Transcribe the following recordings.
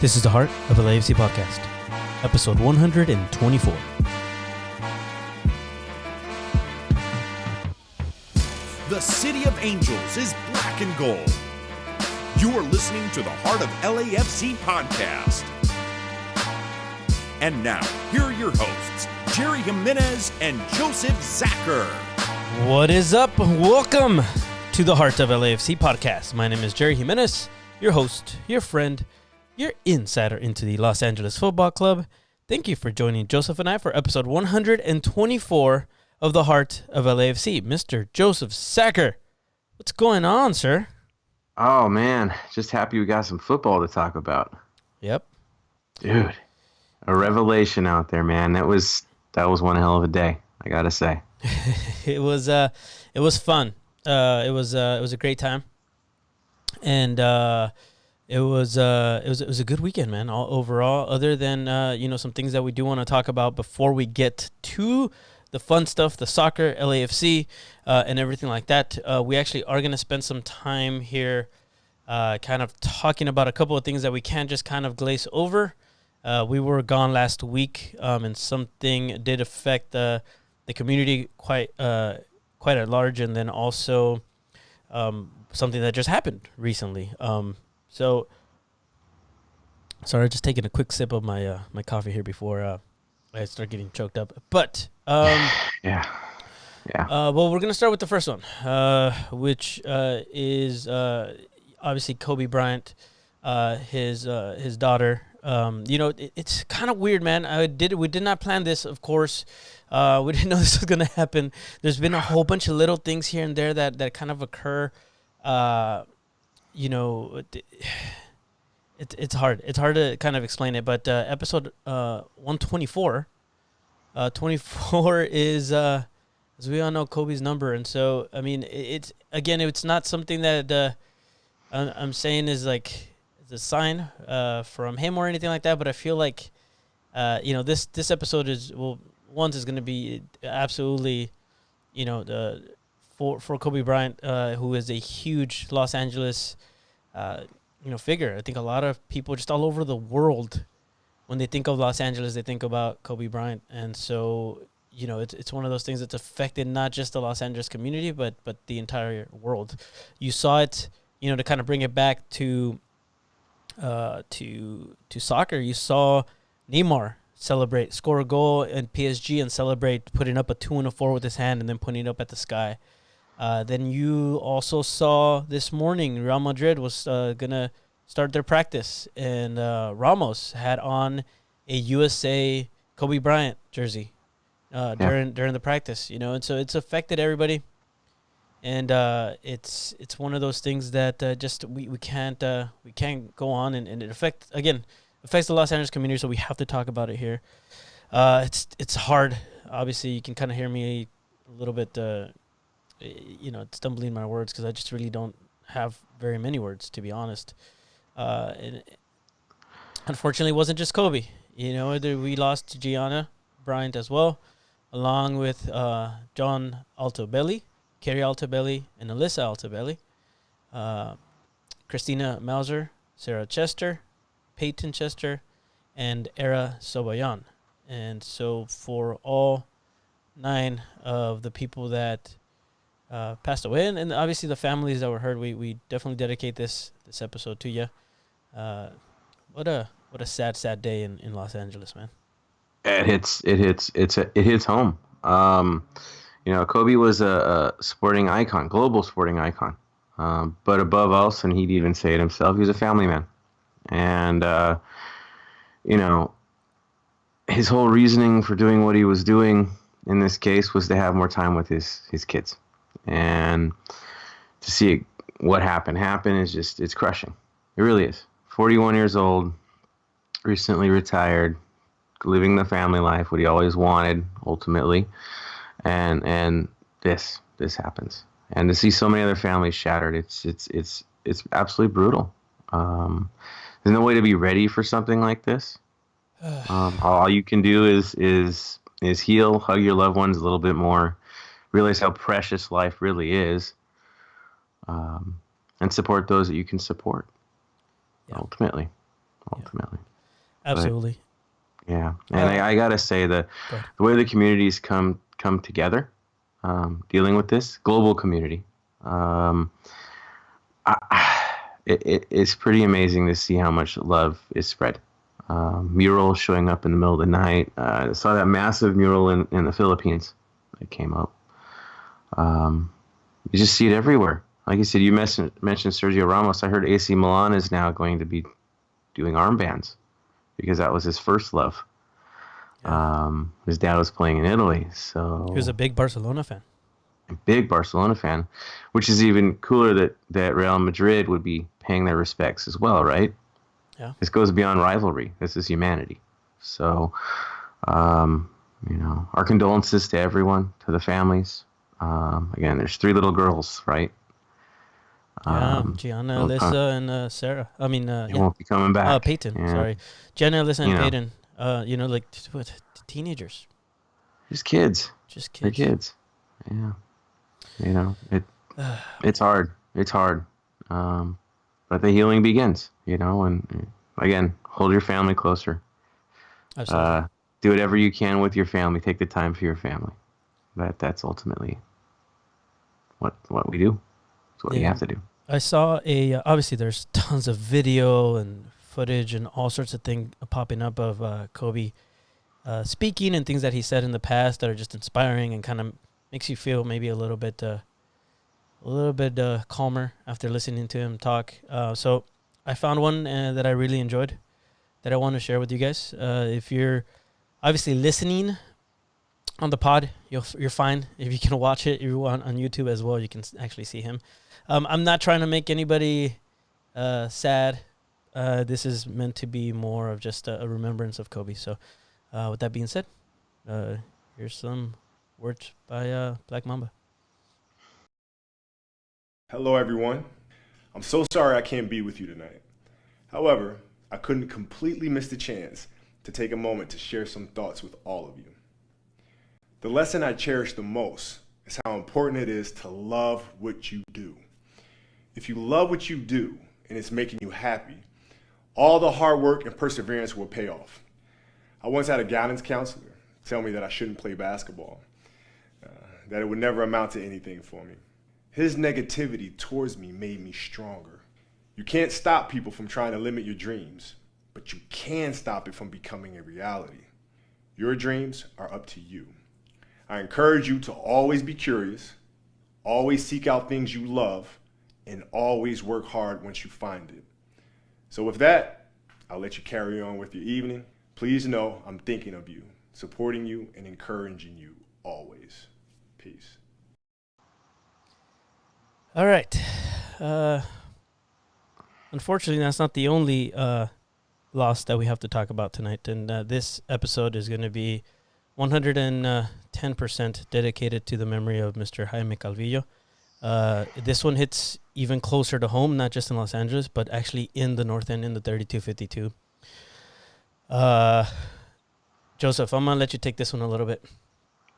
This is the Heart of LAFC podcast, episode 124. The City of Angels is black and gold. You are listening to the Heart of LAFC podcast. And now, here are your hosts, Jerry Jimenez and Josef Zacher. What is up? Welcome to the Heart of LAFC podcast. My name is Jerry Jimenez, your host, your friend, your insider into the Los Angeles Football Club. Thank you for joining Joseph and I for episode 124 of the Heart of LAFC. Mr. Josef Zacher, what's going on, sir? Oh, man. Just happy we got some football to talk about. Yep. Dude, a revelation out there, man. That was one hell of a day, I got to say. It was fun. It was a great time. And it was a good weekend, man. All overall, other than some things that we do want to talk about before we get to the fun stuff, the soccer, LAFC, and everything like that. We actually are going to spend some time here kind of talking about a couple of things that we can't just kind of glaze over. We were gone last week, and something did affect the community quite at large, and then also something that just happened recently. So, sorry, just taking a quick sip of my my coffee here before I start getting choked up. But Yeah. well, we're gonna start with the first one, which is obviously Kobe Bryant, his daughter. It's kind of weird, man. We did not plan this, of course. We didn't know this was gonna happen. There's been a whole bunch of little things here and there that kind of occur. It's hard. It's hard to kind of explain it. But episode 124, 24 is, as we all know, Kobe's number. And so, I mean, it's not something that I'm saying is like it's a sign from him or anything like that. But I feel like, this episode is going to be absolutely, for Kobe Bryant, who is a huge Los Angeles, figure. I think a lot of people just all over the world, when they think of Los Angeles, they think about Kobe Bryant. And so, it's one of those things that's affected not just the Los Angeles community, but the entire world. You saw it, to kind of bring it back to soccer. You saw Neymar score a goal in PSG and celebrate putting up a 2 and a 4 with his hand and then putting it up at the sky. Then you also saw this morning Real Madrid was going to start their practice, and Ramos had on a USA Kobe Bryant jersey during the practice, and so it's affected everybody. And it's one of those things that just we can't go on, and it affects the Los Angeles community, so we have to talk about it here. It's hard. Obviously, you can kind of hear me a little bit stumbling my words because I just really don't have very many words, to be honest. And unfortunately, it wasn't just Kobe. We lost Gianna Bryant as well, along with John Altobelli, Carrie Altobelli, and Alyssa Altobelli, Christina Mauser, Sarah Chester, Peyton Chester, and Era Sobayan. And so for all 9 of the people that passed away, and obviously the families that were hurt, we definitely dedicate this episode to you. What a sad day in Los Angeles, man. It hits home. Kobe was a sporting icon, global sporting icon. But above all, and he'd even say it himself, he was a family man. And, his whole reasoning for doing what he was doing in this case was to have more time with his kids. And to see what happened is it's crushing. It really is. 41 years old, recently retired, living the family life, what he always wanted, ultimately. And this happens. And to see so many other families shattered, it's absolutely brutal. There's no way to be ready for something like this. All you can do is heal, hug your loved ones a little bit more, realize how precious life really is, and support those that you can support. Yeah. Ultimately, ultimately. Absolutely. But, yeah, and I gotta say the way the communities come together, dealing with this global community, it's pretty amazing to see how much love is spread. Murals showing up in the middle of the night. I saw that massive mural in the Philippines that came up. You just see it everywhere. Like you said, you mentioned Sergio Ramos. I heard AC Milan is now going to be doing armbands because that was his first love. Yeah. His dad was playing in Italy, so he was a big Barcelona fan. A big Barcelona fan, which is even cooler that Real Madrid would be paying their respects as well, right? Yeah. This goes beyond rivalry. This is humanity. So, our condolences to everyone, to the families. Again, there's 3 little girls, right? Gianna, Alyssa, and Sarah. I mean, they won't be coming back. Peyton. Yeah. Sorry, Gianna, Alyssa, and Peyton. Like what? Teenagers. Just kids. They're kids. Yeah. It's hard. It's hard. But the healing begins. And again, hold your family closer. Absolutely. Do whatever you can with your family. Take the time for your family. That's ultimately what we do. It's what you have to do. I saw obviously there's tons of video and footage and all sorts of things popping up of Kobe speaking and things that he said in the past that are just inspiring and kind of makes you feel maybe a little bit calmer after listening to him talk. So I found one that I really enjoyed that I want to share with you guys. If you're obviously listening on the pod, you're fine. If you can watch it, if you want on YouTube as well, you can actually see him. I'm not trying to make anybody sad. This is meant to be more of just a remembrance of Kobe. So with that being said, here's some words by Black Mamba. Hello, everyone. I'm so sorry I can't be with you tonight. However, I couldn't completely miss the chance to take a moment to share some thoughts with all of you. The lesson I cherish the most is how important it is to love what you do. If you love what you do and it's making you happy, all the hard work and perseverance will pay off. I once had a guidance counselor tell me that I shouldn't play basketball, that it would never amount to anything for me. His negativity towards me made me stronger. You can't stop people from trying to limit your dreams, but you can stop it from becoming a reality. Your dreams are up to you. I encourage you to always be curious, always seek out things you love, and always work hard once you find it. So with that, I'll let you carry on with your evening. Please know I'm thinking of you, supporting you, and encouraging you always. Peace. All right. Unfortunately, that's not the only loss that we have to talk about tonight. And this episode is going to be 110% dedicated to the memory of Mr. Jaime Calvillo. This one hits even closer to home, not just in Los Angeles, but actually in the North End in the 3252. Joseph, I'm going to let you take this one a little bit.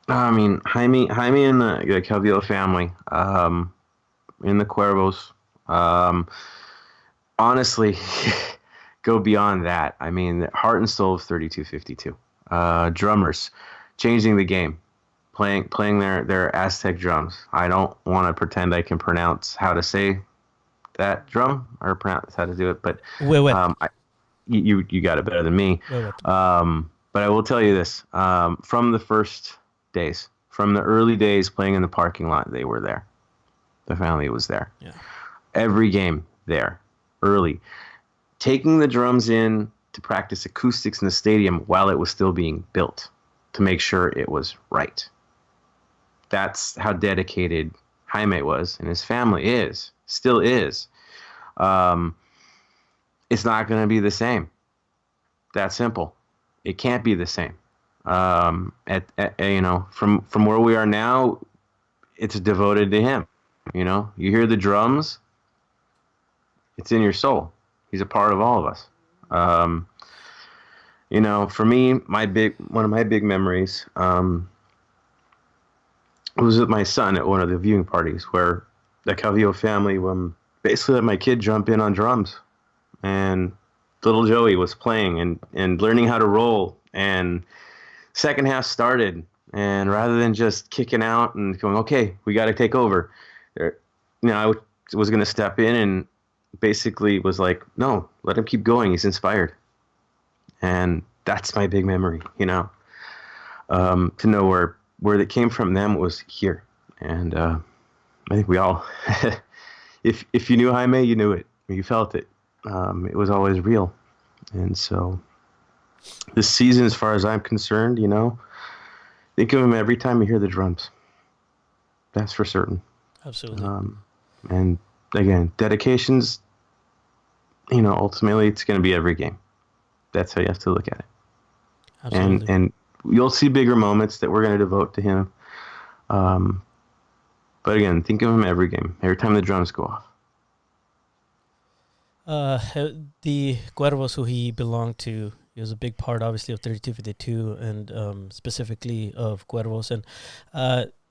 I mean, Jaime and the Calvillo family, in the Cuervos, honestly, go beyond that. I mean, the heart and soul of 3252. Drummers, changing the game, playing their Aztec drums. I don't want to pretend I can pronounce how to say that drum or pronounce how to do it, but you got it better than me. But I will tell you this: from the first days, from the early days playing in the parking lot, they were there. The family was there. Yeah. Every game there, early. Taking the drums in to practice acoustics in the stadium while it was still being built to make sure it was right. That's how dedicated Jaime was, and his family still is. It's not going to be the same. That simple. It can't be the same. From where we are now, it's devoted to him. You hear the drums, it's in your soul. He's a part of all of us. For me, one of my big memories was with my son at one of the viewing parties where the Calvillo family basically let my kid jump in on drums. And little Joey was playing and learning how to roll. And second half started, and rather than just kicking out and going, okay, we got to take over, I was going to step in and basically was like, no, let him keep going. He's inspired. And that's my big memory, to know where it came from them was here. And I think we all, if you knew Jaime, you knew it. You felt it. It was always real. And so this season, as far as I'm concerned, think of him every time you hear the drums. That's for certain. Absolutely. And again, dedications, ultimately it's going to be every game. That's how you have to look at it. Absolutely. And you'll see bigger moments that we're going to devote to him. But again, think of him every game, every time the drums go off. The Cuervos, who he belonged to, he was a big part, obviously, of 3252 and specifically of Cuervos. And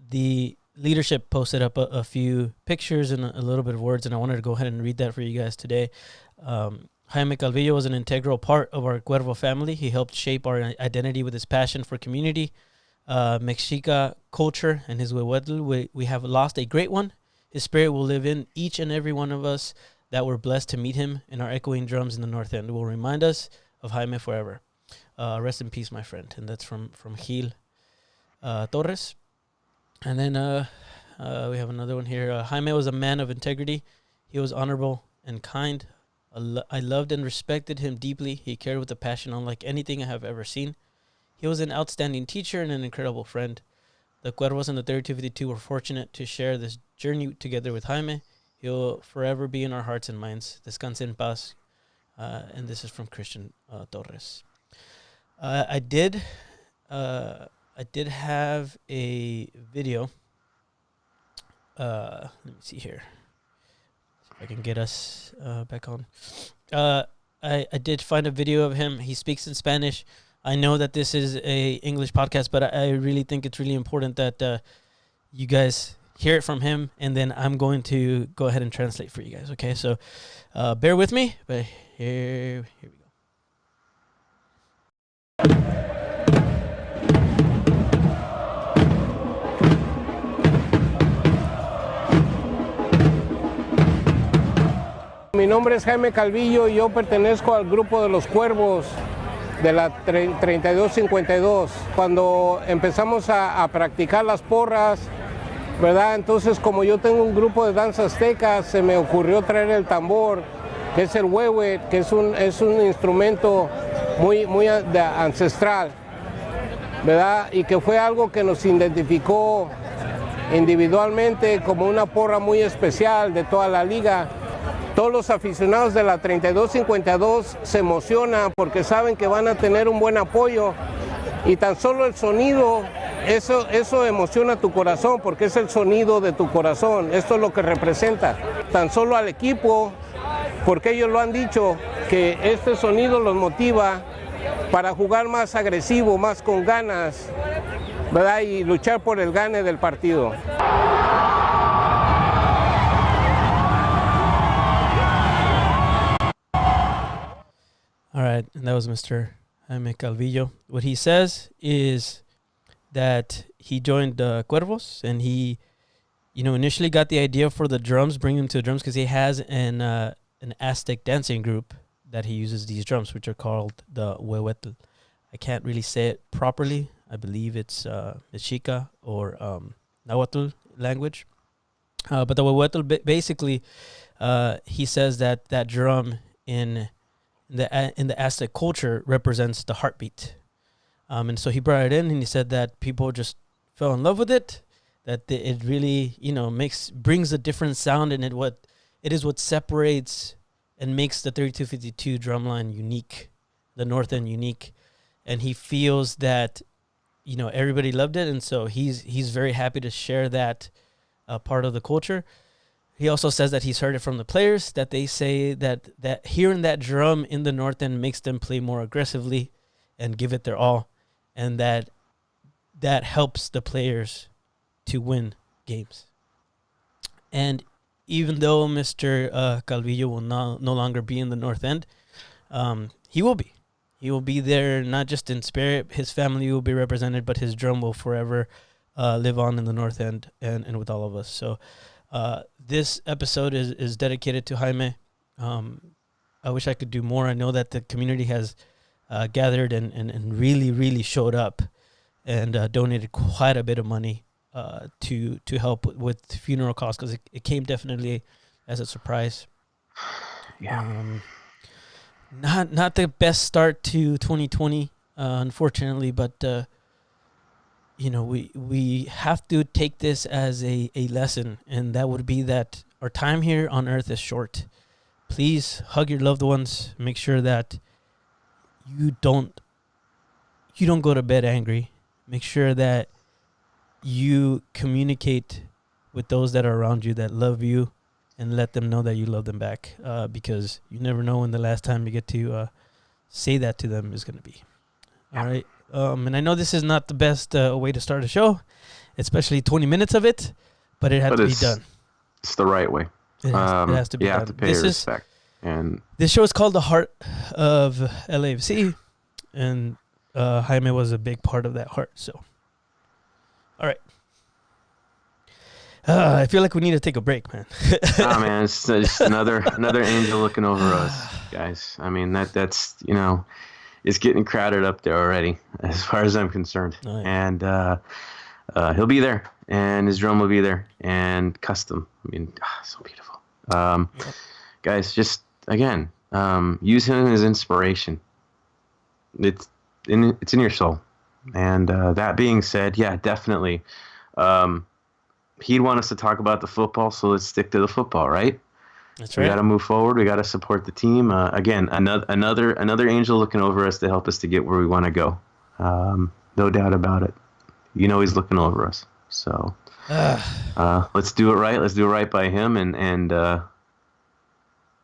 the leadership posted up a few pictures and a little bit of words, and I wanted to go ahead and read that for you guys today. Jaime Calvillo was an integral part of our Cuervo family. He helped shape our identity with his passion for community, Mexica culture, and his Huehuetl. We have lost a great one. His spirit will live in each and every one of us that were blessed to meet him, and our echoing drums in the North End will remind us of Jaime forever. Rest in peace, my friend. And that's from Gil Torres. And then we have another one here. Jaime was a man of integrity. He was honorable and kind. I loved and respected him deeply. He cared with a passion unlike anything I have ever seen. He was an outstanding teacher and an incredible friend. The Cuervos and the 3252 were fortunate to share this journey together with Jaime. He'll forever be in our hearts and minds. Descanse en paz. And this is from Christian Torres. I did have a video. Let me see here. See if I can get us back on. I did find a video of him. He speaks in Spanish. I know that this is a English podcast, but I really think it's really important that you guys hear it from him, and then I'm going to go ahead and translate for you guys. Okay, so bear with me, but here we go. Mi nombre es Jaime Calvillo y yo pertenezco al grupo de los Cuervos de la 3252. Cuando empezamos a practicar las porras, ¿verdad? Entonces, como yo tengo un grupo de danza azteca, se me ocurrió traer el tambor, que es el huehue, que es un instrumento muy ancestral, ¿verdad? Y que fue algo que nos identificó individualmente como una porra muy especial de toda la liga. Todos los aficionados de la 3252 se emocionan porque saben que van a tener un buen apoyo, y tan solo el sonido, eso emociona tu corazón porque es el sonido de tu corazón. Esto es lo que representa. Tan solo al equipo, porque ellos lo han dicho, que este sonido los motiva para jugar más agresivo, más con ganas, ¿verdad? Y luchar por el gane del partido. All right, and that was Mr. Jaime Calvillo. What he says is that he joined Cuervos, and he, initially got the idea for the drums, bring him to the drums, because he has an Aztec dancing group that he uses these drums, which are called the Huehuetl. I can't really say it properly. I believe it's Mexica or Nahuatl language. But the Huehuetl, basically, he says that drum in the Aztec culture represents the heartbeat. And so he brought it in, and he said that people just fell in love with it, that it really, brings a different sound, and it is what separates and makes the 3252 drumline unique, the North End unique. And he feels that, everybody loved it, and so he's very happy to share that part of the culture. He also says that he's heard it from the players, that they say that hearing that drum in the North End makes them play more aggressively and give it their all, and that helps the players to win games. And even though Mr. Calvillo will no longer be in the North End, He will be. He will be there, not just in spirit. His family will be represented, but his drum will forever live on in the North End and with all of us. So this episode is dedicated to Jaime. I wish I could do more. I know that the community has gathered and really, really showed up and donated quite a bit of money to help with funeral costs, because it came definitely as a surprise. Yeah. Not the best start to 2020, unfortunately, but we have to take this as a lesson, and that would be that our time here on earth is short. Please hug your loved ones. Make sure that you don't go to bed angry. Make sure that you communicate with those that are around you that love you, and let them know that you love them back, because you never know when the last time you get to say that to them is going to be. Yeah. All right. And I know this is not the best way to start a show, especially 20 minutes of it, but it had to be done. It's the right way. It has to be you done. have to pay your respect. And this show is called The Heart of LAFC, and Jaime was a big part of that heart. So, all right. I feel like we need to take a break, man. man, it's just another angel looking over us, guys. I mean, that's it's getting crowded up there already, as far as I'm concerned. Oh, yeah. And he'll be there, and his drum will be there, and custom. I mean, so beautiful. Guys, just again, use him as inspiration. It's in your soul. And that being said, yeah, definitely. He'd want us to talk about the football, so let's stick to the football, right? That's right. We got to move forward. We got to support the team. Again, another angel looking over us to help us to get where we want to go. No doubt about it. He's looking over us. So let's do it right. Let's do it right by him and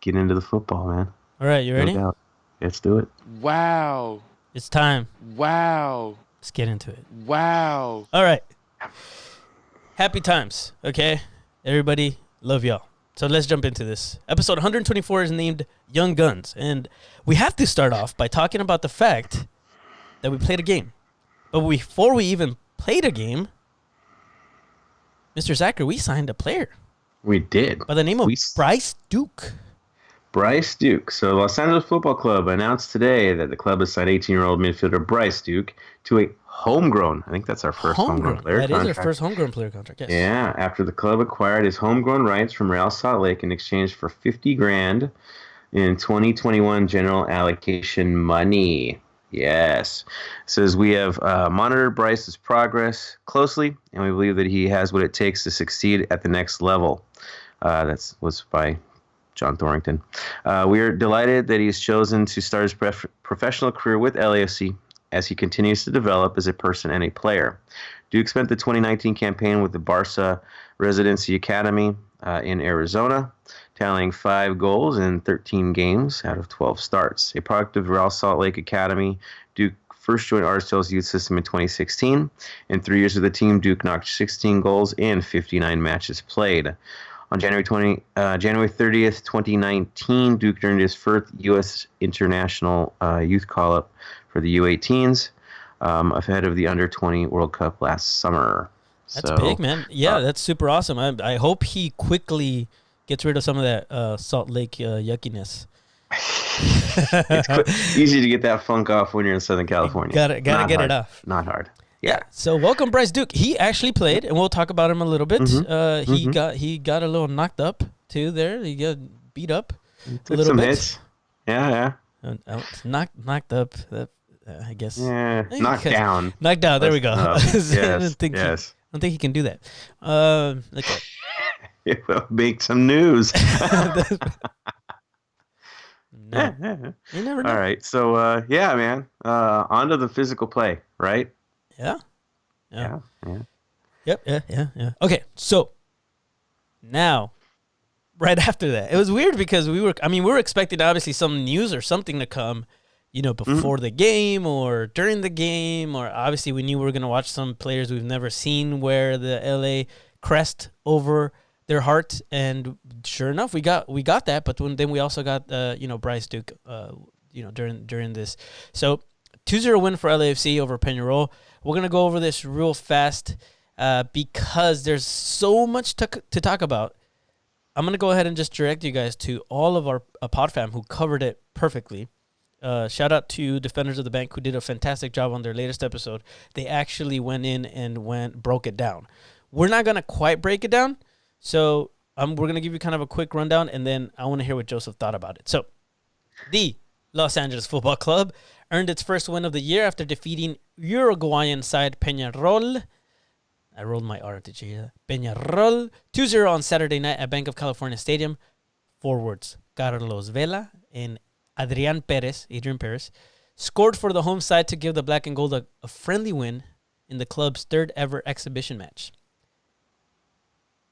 get into the football, man. All right, you ready? No doubt. Let's do it. Wow. It's time. Wow. Let's get into it. Wow. All right. Happy times, okay? Everybody, love y'all. So let's jump into this. Episode 124 is named Young Guns. And we have to start off by talking about the fact that we played a game. But before we even played a game, Mr. Zachary, we signed a player We did. by the name of Bryce Duke. Bryce Duke. So Los Angeles Football Club announced today that the club has signed 18-year-old midfielder Bryce Duke to a homegrown. I think that's our first homegrown player contract. That is our first homegrown player contract, yes. Yeah, after the club acquired his homegrown rights from Real Salt Lake in exchange for $50,000 in 2021 general allocation money. Yes. It says we have monitored Bryce's progress closely, and we believe that he has what it takes to succeed at the next level. That was by John Thorrington. We are delighted that he's chosen to start his professional career with LAFC as he continues to develop as a person and a player. Duke spent the 2019 campaign with the Barca Residency Academy in Arizona, tallying 5 goals in 13 games out of 12 starts. A product of Real Salt Lake Academy, Duke first joined RSL's youth system in 2016. In 3 years with the team, Duke knocked 16 goals in 59 matches played. On January 30th, 2019, Duke earned his first U.S. international youth call-up for the U18s ahead of the Under-20 World Cup last summer. That's big, man. Yeah, that's super awesome. I hope he quickly gets rid of some of that Salt Lake yuckiness. It's easy to get that funk off when you're in Southern California. Gotta get it off. Not hard. Yeah. So welcome Bryce Duke. He actually played, and we'll talk about him a little bit. He got a little knocked up too. There, he got beat up a little bit. Hits. Yeah. Knocked up. I guess. Yeah. Knocked down. Knocked down. There we go. Yes. I don't think he can do that. Okay. It will make some news. No. You never know. All right. So, yeah, man. On to the physical play, right? Yeah. Yep. Yeah. Okay. So now, right after that, it was weird because we were expecting obviously some news or something to come, before the game or during the game, or obviously we knew we were going to watch some players we've never seen wear the LA crest over their heart, and sure enough, we got that. But then we also got Bryce Duke during this. So 2-0 win for LAFC over Penarol. We're gonna go over this real fast because there's so much to talk about. I'm gonna go ahead and just direct you guys to all of our pod fam who covered it perfectly. Shout out to Defenders of the Bank who did a fantastic job on their latest episode. They actually went in and broke it down. We're not gonna quite break it down, so we're gonna give you kind of a quick rundown, and then I want to hear what Joseph thought about it. So, the Los Angeles Football Club earned its first win of the year after defeating Uruguayan side Penarol. I rolled my R, did you hear that? Penarol 2-0 on Saturday night at Bank of California Stadium. Forwards Carlos Vela and Adrian Perez scored for the home side to give the black and gold a friendly win in the club's third ever exhibition match.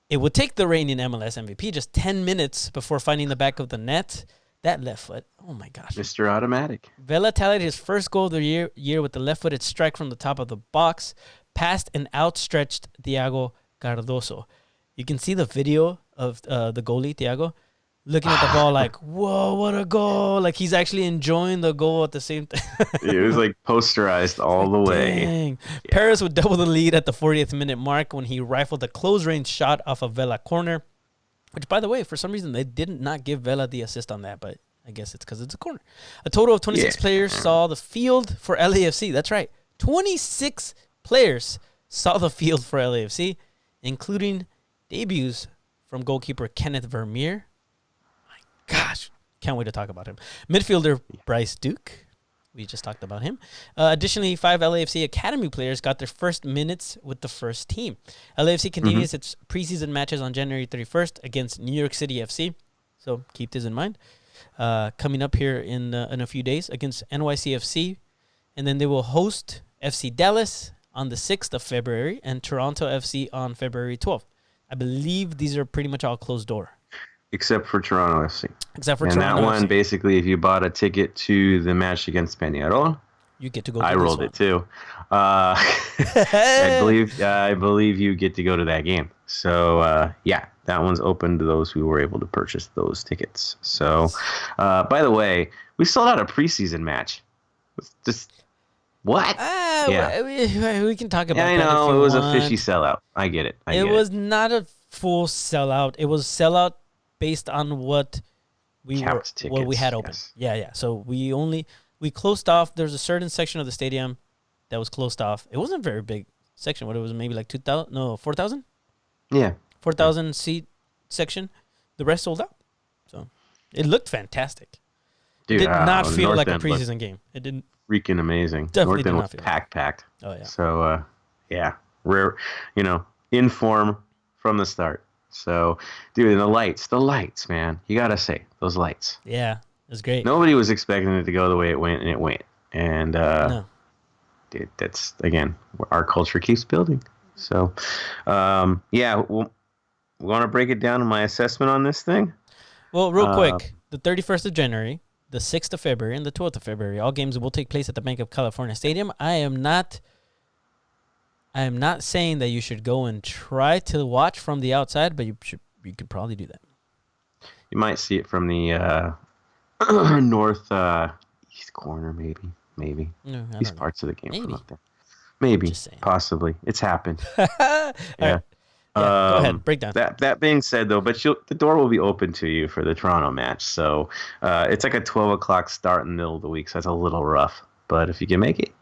It would take the reigning MLS MVP just 10 minutes before finding the back of the net. That left foot, oh my gosh. Mr. Automatic. Vela tallied his first goal of the year with the left-footed strike from the top of the box, past an outstretched Thiago Cardoso. You can see the video of the goalie, Thiago, looking at the ball like, whoa, what a goal. Like he's actually enjoying the goal at the same time. It was like posterized all the way. Dang. Yeah. Paris would double the lead at the 40th minute mark when he rifled a close-range shot off a Vela corner. Which, by the way, for some reason, they did not give Vela the assist on that, but I guess it's because it's a corner. A total of 26 players saw the field for LAFC. That's right. 26 players saw the field for LAFC, including debuts from goalkeeper Kenneth Vermeer. My gosh, can't wait to talk about him. Midfielder Bryce Duke. We just talked about him. Additionally, 5 LAFC Academy players got their first minutes with the first team. LAFC continues its preseason matches on January 31st against New York City FC. So keep this in mind. Coming up here in a few days against NYCFC. And then they will host FC Dallas on the 6th of February and Toronto FC on February 12th. I believe these are pretty much all closed door. Except for Toronto FC. Except for and Toronto that one, FC. Basically, if you bought a ticket to the match against Penarol, you get to go. I rolled it too. I believe you get to go to that game. So yeah, that one's open to those who were able to purchase those tickets. So, by the way, we sold out a preseason match. It's just what? Yeah, we can talk about. Yeah, I that know if you it was want. a fishy sellout. I get it. It was not a full sellout. It was sellout based on what we had open. Yes. Yeah. So we closed off. There's a certain section of the stadium that was closed off. It wasn't a very big section. What it was maybe like 2,000? No, 4,000. Yeah, 4,000 seat section. The rest sold out. So it looked fantastic. dude, It did not feel North like a End looked preseason game. It didn't. freaking amazing. Definitely North End did was not feel packed. Oh yeah. So yeah, rare, in form from the start. So, dude, and the lights, man. You gotta say those lights. Yeah, it was great. Nobody was expecting it to go the way it went, and it went. And No. dude, that's again, our culture keeps building. So, yeah, we want to break it down to my assessment on this thing. Well, real quick, the 31st of January, the 6th of February, and the 12th of February, all games will take place at the Bank of California Stadium. I am not saying that you should go and try to watch from the outside, but you could probably do that. You might see it from the north east corner, maybe. No, I These don't know. parts of the game Maybe. from up there. Maybe, Just saying. possibly. It's happened. All Yeah. right. Yeah, go ahead. Break down. That being said, though, but the door will be open to you for the Toronto match. So it's like a 12 o'clock start in the middle of the week, so that's a little rough. But if you can make it,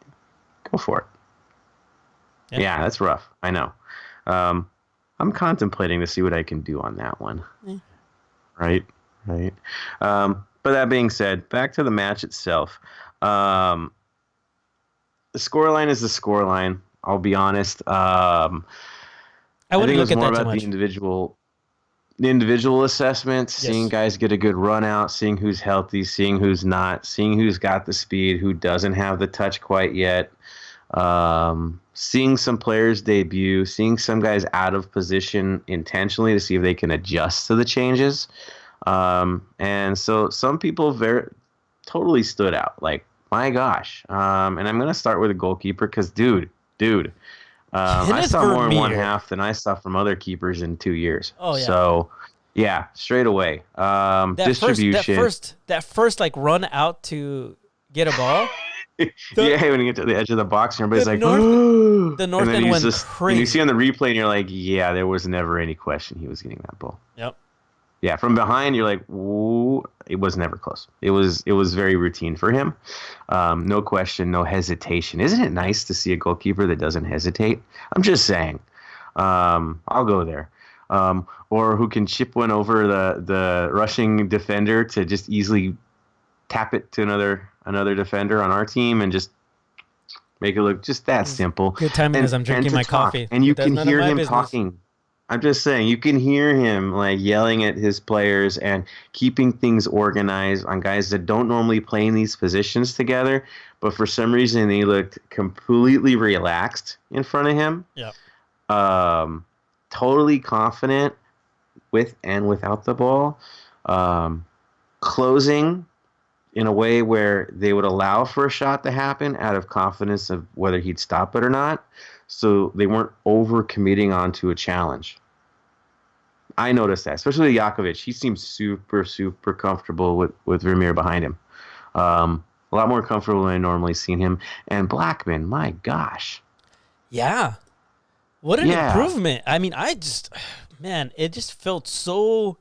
go for it. Yeah, that's rough. I know. I'm contemplating to see what I can do on that one. Yeah. Right. But that being said, back to the match itself. The scoreline is the scoreline. I'll be honest. I wouldn't think look it was at more that too about much. the individual assessment, Yes. seeing guys get a good run out, seeing who's healthy, seeing who's not, seeing who's got the speed, who doesn't have the touch quite yet. Seeing some players debut, seeing some guys out of position intentionally to see if they can adjust to the changes. And so some people totally stood out. Like, my gosh. And I'm going to start with a goalkeeper because, dude, I saw more in one half than I saw from other keepers in 2 years. Oh, yeah. So, Yeah, straight away. That Distribution. that first like run out to get a ball. Yeah, when you get to the edge of the box, and everybody's The like, North, the and North then End he's went just, and you see crazy. on the replay, and you're like, yeah, there was never any question he was getting that ball. Yep. Yeah, from behind, you're like, ooh, it was never close. It was very routine for him. No question, no hesitation. Isn't it nice to see a goalkeeper that doesn't hesitate? I'm just saying. I'll go there. Or who can chip one over the rushing defender to just easily tap it to another defender on our team and just make it look just that simple. Good timing as I'm drinking to my talk. coffee. And you But that's can none of hear my him business. talking. I'm just saying, you can hear him like yelling at his players and keeping things organized on guys that don't normally play in these positions together. But for some reason, they looked completely relaxed in front of him. Yep. Totally confident with and without the ball. Closing in a way where they would allow for a shot to happen out of confidence of whether he'd stop it or not. So they weren't over-committing onto a challenge. I noticed that, especially Jakovic. He seems super, super comfortable with Vermeer behind him. A lot more comfortable than I normally seen him. And Blackman, my gosh. Yeah. What an improvement. I mean, man, it just felt so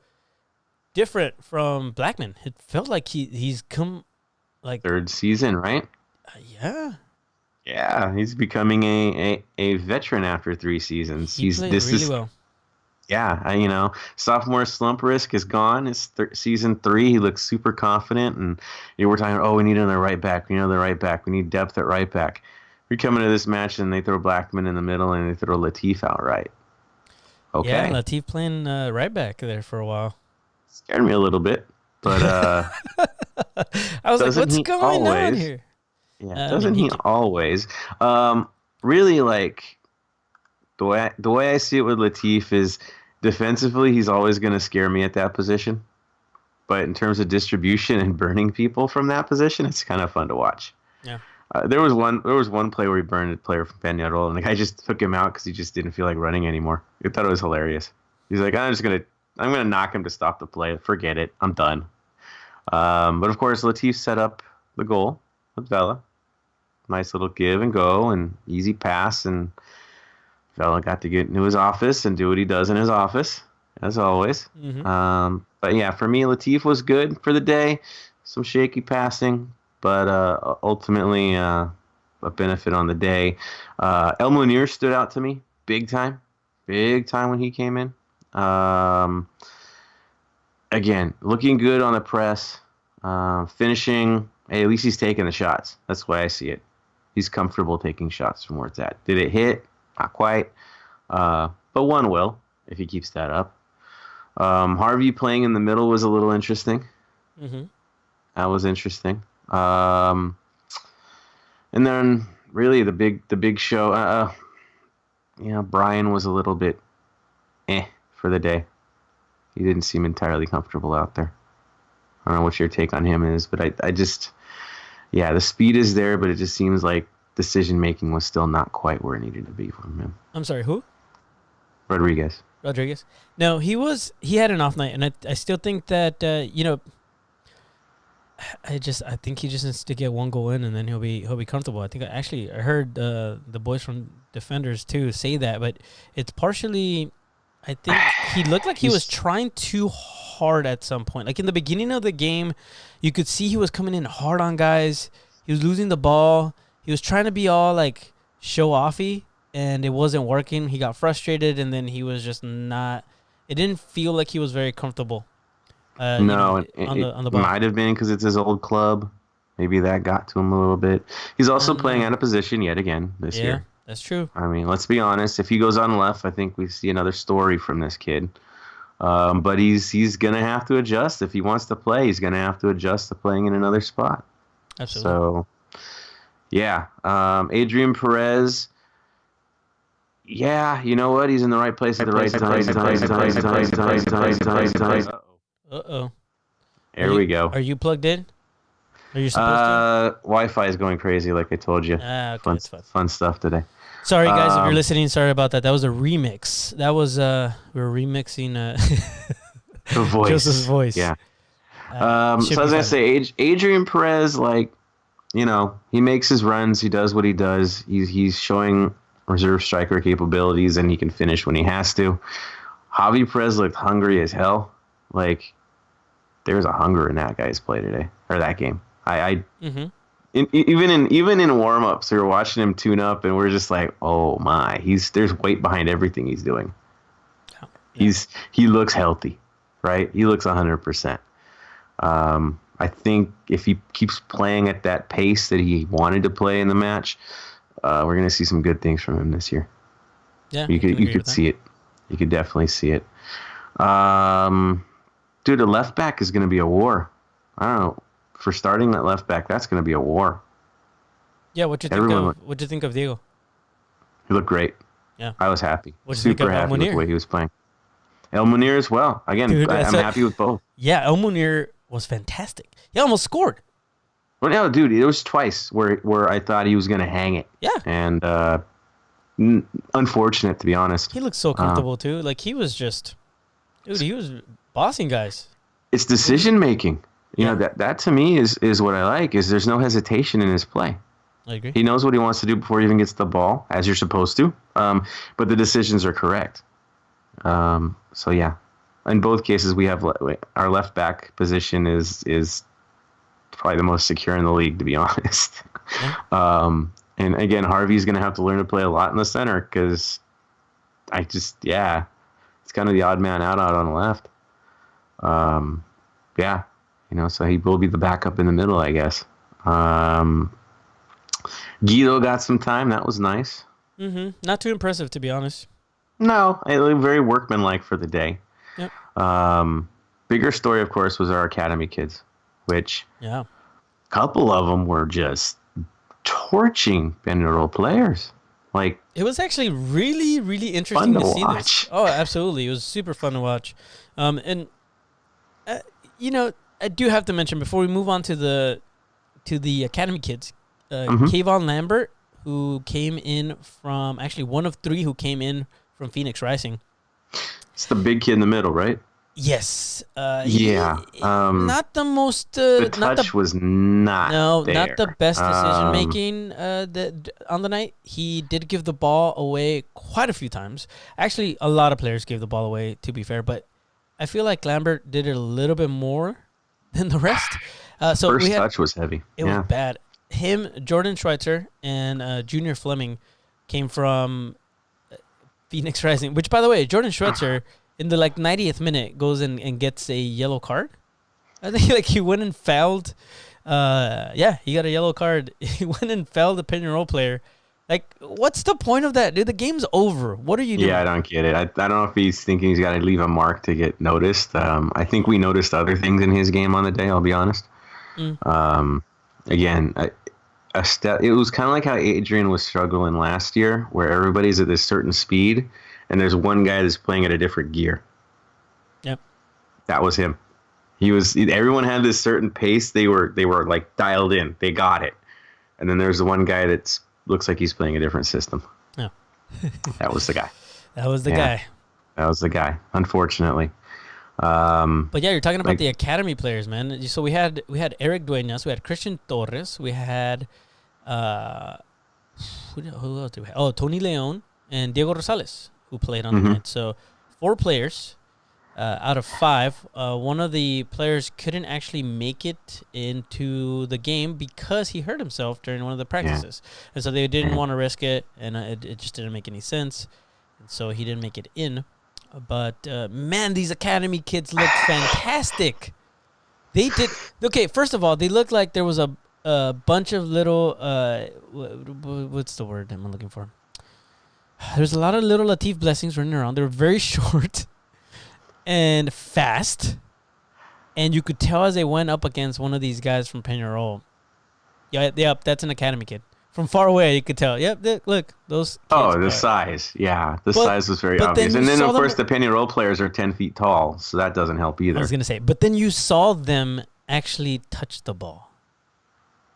different from Blackman. It felt like he's come like third season, right? Yeah. Yeah, he's becoming a veteran after 3 seasons. He played really well. Yeah, sophomore slump risk is gone. It's season 3. He looks super confident, and we're talking, we need another right back. We need another right back. We need depth at right back. We come into this match, and they throw Blackman in the middle, and they throw Latif out right. Okay. Yeah, Latif playing right back there for a while. Scared me a little bit, but I was like, what's going on here? Yeah, doesn't he always? Really, like, the way I see it with Latif is defensively, he's always going to scare me at that position. But in terms of distribution and burning people from that position, it's kind of fun to watch. Yeah. There was one play where he burned a player from Penarol, and the guy just took him out because he just didn't feel like running anymore. I thought it was hilarious. He's like, I'm gonna knock him to stop the play. Forget it. I'm done. But of course, Latif set up the goal with Vela. Nice little give and go and easy pass, and Vela got to get into his office and do what he does in his office, as always. Mm-hmm. But yeah, for me, Latif was good for the day. Some shaky passing, but ultimately a benefit on the day. El Munir stood out to me big time when he came in. Again, looking good on the press, finishing. Hey, at least he's taking the shots. That's the way I see it. He's comfortable taking shots from where it's at. Did it hit? Not quite. But one will, if he keeps that up. Harvey playing in the middle was a little interesting. Mm-hmm. That was interesting. And then really the big show. Brian was a little bit for the day. He didn't seem entirely comfortable out there. I don't know what your take on him is, but I just, the speed is there, but it just seems like decision making was still not quite where it needed to be from him. I'm sorry, who? Rodriguez. No, he had an off night, and I still think that I think he just needs to get one goal in, and then he'll be comfortable. I heard the boys from Defenders too say that, but it's partially. I think he looked like he was trying too hard at some point. Like in the beginning of the game, you could see he was coming in hard on guys. He was losing the ball. He was trying to be all like show offy, and it wasn't working. He got frustrated, and then he was just not. It didn't feel like he was very comfortable. On the ball. Might have been because it's his old club. Maybe that got to him a little bit. He's also playing out of position yet again this year. That's true. I mean, let's be honest. If he goes on left, I think we see another story from this kid. But he's gonna have to adjust if he wants to play. He's gonna have to adjust to playing in another spot. Absolutely. So, yeah. Adrian Perez. Yeah, you know what? He's in the right place at the right time. Uh-oh. There we go. Are you plugged in? Are you supposed to? Wi-Fi is going crazy, like I told you. Okay, Fun stuff today. Sorry, guys, if you're listening. Sorry about that. That was a remix. That was we were remixing. The voice. Joseph's voice. Yeah. Should So be as I fun. say, Adrian Perez, like, he makes his runs. He does what he does. He's showing reserve striker capabilities, and he can finish when he has to. Javi Perez looked hungry as hell. Like, there's a hunger in that guy's play today, or that game. Even in warm-ups, we were watching him tune up, and we're just like, oh my, there's weight behind everything he's doing. Yeah. He looks healthy, right? He looks 100%. I think if he keeps playing at that pace that he wanted to play in the match, we're going to see some good things from him this year. Yeah, you could see it. You could definitely see it. Dude, the left back is going to be a war. I don't know. For starting that left back, that's going to be a war. Yeah, what'd you think of Diego? He looked great. Yeah. I was happy. What'd you think Super of El happy with Munir? the way he was playing. El Munir as well. Again, Dude, I'm happy with both. Yeah, El Munir was fantastic. He almost scored. Well, no, dude, it was twice where I thought he was going to hang it. Yeah. And unfortunate, to be honest. He looked so comfortable, too. Like, he was just... Dude, he was bossing guys. It's decision-making. You know, that to me is what I like, is there's no hesitation in his play. I agree. He knows what he wants to do before he even gets the ball, as you're supposed to. But the decisions are correct. So, yeah. In both cases, we have our left back position is probably the most secure in the league, to be honest. Yeah. And again, Harvey's going to have to learn to play a lot in the center because it's kind of the odd man out on the left. Yeah, so he will be the backup in the middle, I guess. Guido got some time. That was nice. Mm-hmm. Not too impressive, to be honest. No, very workmanlike for the day. Yep. Bigger story, of course, was our academy kids, which a couple of them were just torching Penarol players. Like, it was actually really, really interesting to see watch. this. Oh, absolutely. It was super fun to watch. And I do have to mention before we move on to the academy kids, Kayvon Lambert, who came in from actually one of three who came in from Phoenix Rising. It's the big kid in the middle, right? Yes. Not the most. The touch was not. No, there. not the best decision making. On the night, he did give the ball away quite a few times. Actually, a lot of players gave the ball away. To be fair, but I feel like Lambert did it a little bit more than the rest. First touch was heavy. It was bad. Him, Jordan Schweitzer, and Junior Fleming came from Phoenix Rising. Which, by the way, Jordan Schweitzer in the 90th minute goes in and gets a yellow card. I think he went and fouled. He got a yellow card. He went and fouled the Penarol player. What's the point of that, dude? The game's over. What are you doing? Yeah, I don't get it. I don't know if he's thinking he's got to leave a mark to get noticed. I think we noticed other things in his game on the day, I'll be honest. Again, it was kind of like how Adrian was struggling last year, where everybody's at this certain speed, and there's one guy that's playing at a different gear. Yep. That was him. Everyone had this certain pace. They were dialed in. They got it. And then there's the one guy that looks like he's playing a different system. Yeah. That was the guy. That was the guy. That was the guy, unfortunately. But yeah, you're talking about the academy players, man. So we had Eric Dueñas, we had Christian Torres, we had who else did we have? Oh, Tony Leon and Diego Rosales, who played on the night. So 4 players out of 5. One of the players couldn't actually make it into the game because he hurt himself during one of the practices. And so they didn't want to risk it, and it just didn't make any sense. And so he didn't make it in. But, man, these academy kids look fantastic. They did. Okay, first of all, they looked like there was a bunch of little, what's the word I'm looking for? There's a lot of little Latif blessings running around. They were very short and fast. And you could tell as they went up against one of these guys from Penarol. Yep, that's an academy kid. From far away, you could tell. Yep, look, those kids. Oh, the size. Yeah, the size was very obvious. And then, of course, the Penarol players are 10 feet tall, so that doesn't help either. I was going to say, but then you saw them actually touch the ball.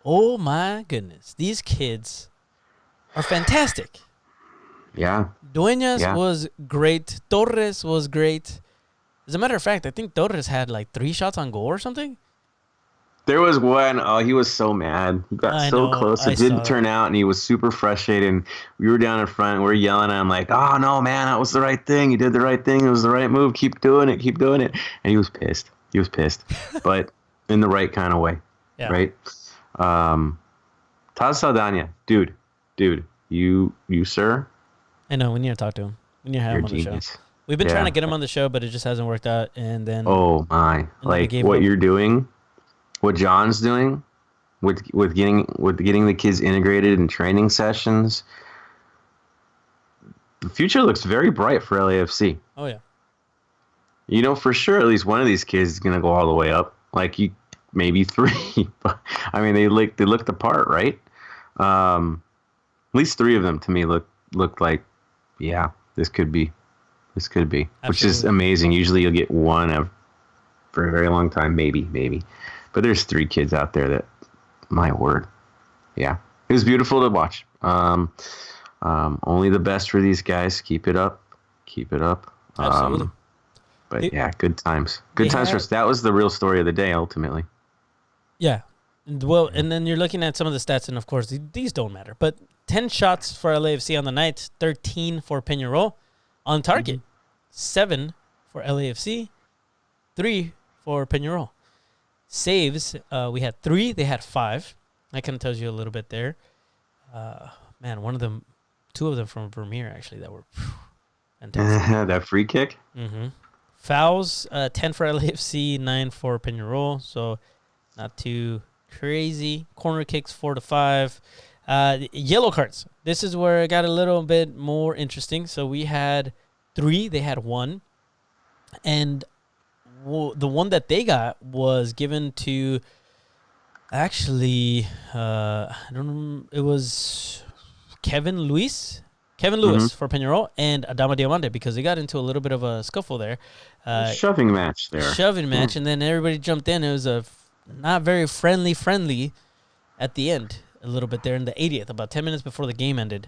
Oh, my goodness. These kids are fantastic. Yeah. Dueñas was great. Torres was great. As a matter of fact, I think Torres had like 3 shots on goal or something. There was one, oh, he was so mad. He got I so know. close. I It saw didn't that. turn out, and he was super frustrated. And we were down in front. And we are yelling at him like, oh, no, man, that was the right thing. You did the right thing. It was the right move. Keep doing it. Keep doing it. And he was pissed. He was pissed. But in the right kind of way, Yeah. right? Taz Saldana, dude, you, sir, I know. We need to talk to him. We need to have you're him a on the show. genius. We've been Yeah. trying to get him on the show, but it just hasn't worked out. And then, Oh, my. then we Like, gave what up. you're doing, what John's doing, with getting the kids integrated in training sessions, the future looks very bright for LAFC. Oh yeah. You know, for sure, at least one of these kids is gonna go all the way up. Like maybe 3. But I mean, they looked the part, right? At least 3 of them to me looked like, yeah, this could be, which is Absolutely. amazing. Usually, you'll get one for a very long time, maybe. But there's 3 kids out there that. My word. Yeah. It was beautiful to watch. Only the best for these guys. Keep it up. Absolutely. But yeah, good times. Good they times for had- us. That was the real story of the day, ultimately. Yeah. Well, and then you're looking at some of the stats, and of course, these don't matter. But 10 shots for LAFC on the night, 13 for Penarol on target, 7 for LAFC, 3 for Penarol. Saves, we had 3, they had 5. That kind of tells you a little bit there. Man, 2 of them from Vermeer, actually, that were fantastic. That free kick? Mm-hmm. Fouls, 10 for LAFC, 9 for Penarol, so not too crazy. Corner kicks, 4 to 5. Yellow cards. This is where it got a little bit more interesting. So we had 3, they had 1. And the one that they got was given to, actually, I don't know, it was Kevin Lewis for Penarol and Adama Diamante, because they got into a little bit of a scuffle there. Shoving match there. Shoving match, and then everybody jumped in. It was a not very friendly at the end, a little bit there in the 80th, about 10 minutes before the game ended.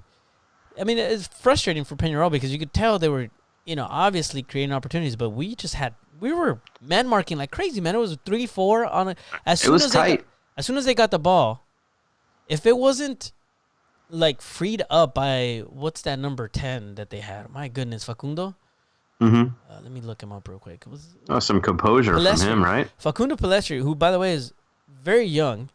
I mean, it's frustrating for Penarol because you could tell they were, obviously creating opportunities, but we were man marking like crazy, man. It was 3-4 on it. It was tight. As soon as they got the ball, if it wasn't like freed up by what's that number 10 that they had? My goodness, Facundo. Mm-hmm. Let me look him up real quick. Some composure Palestri. from him, right? Facundo Palestri, who by the way is very young.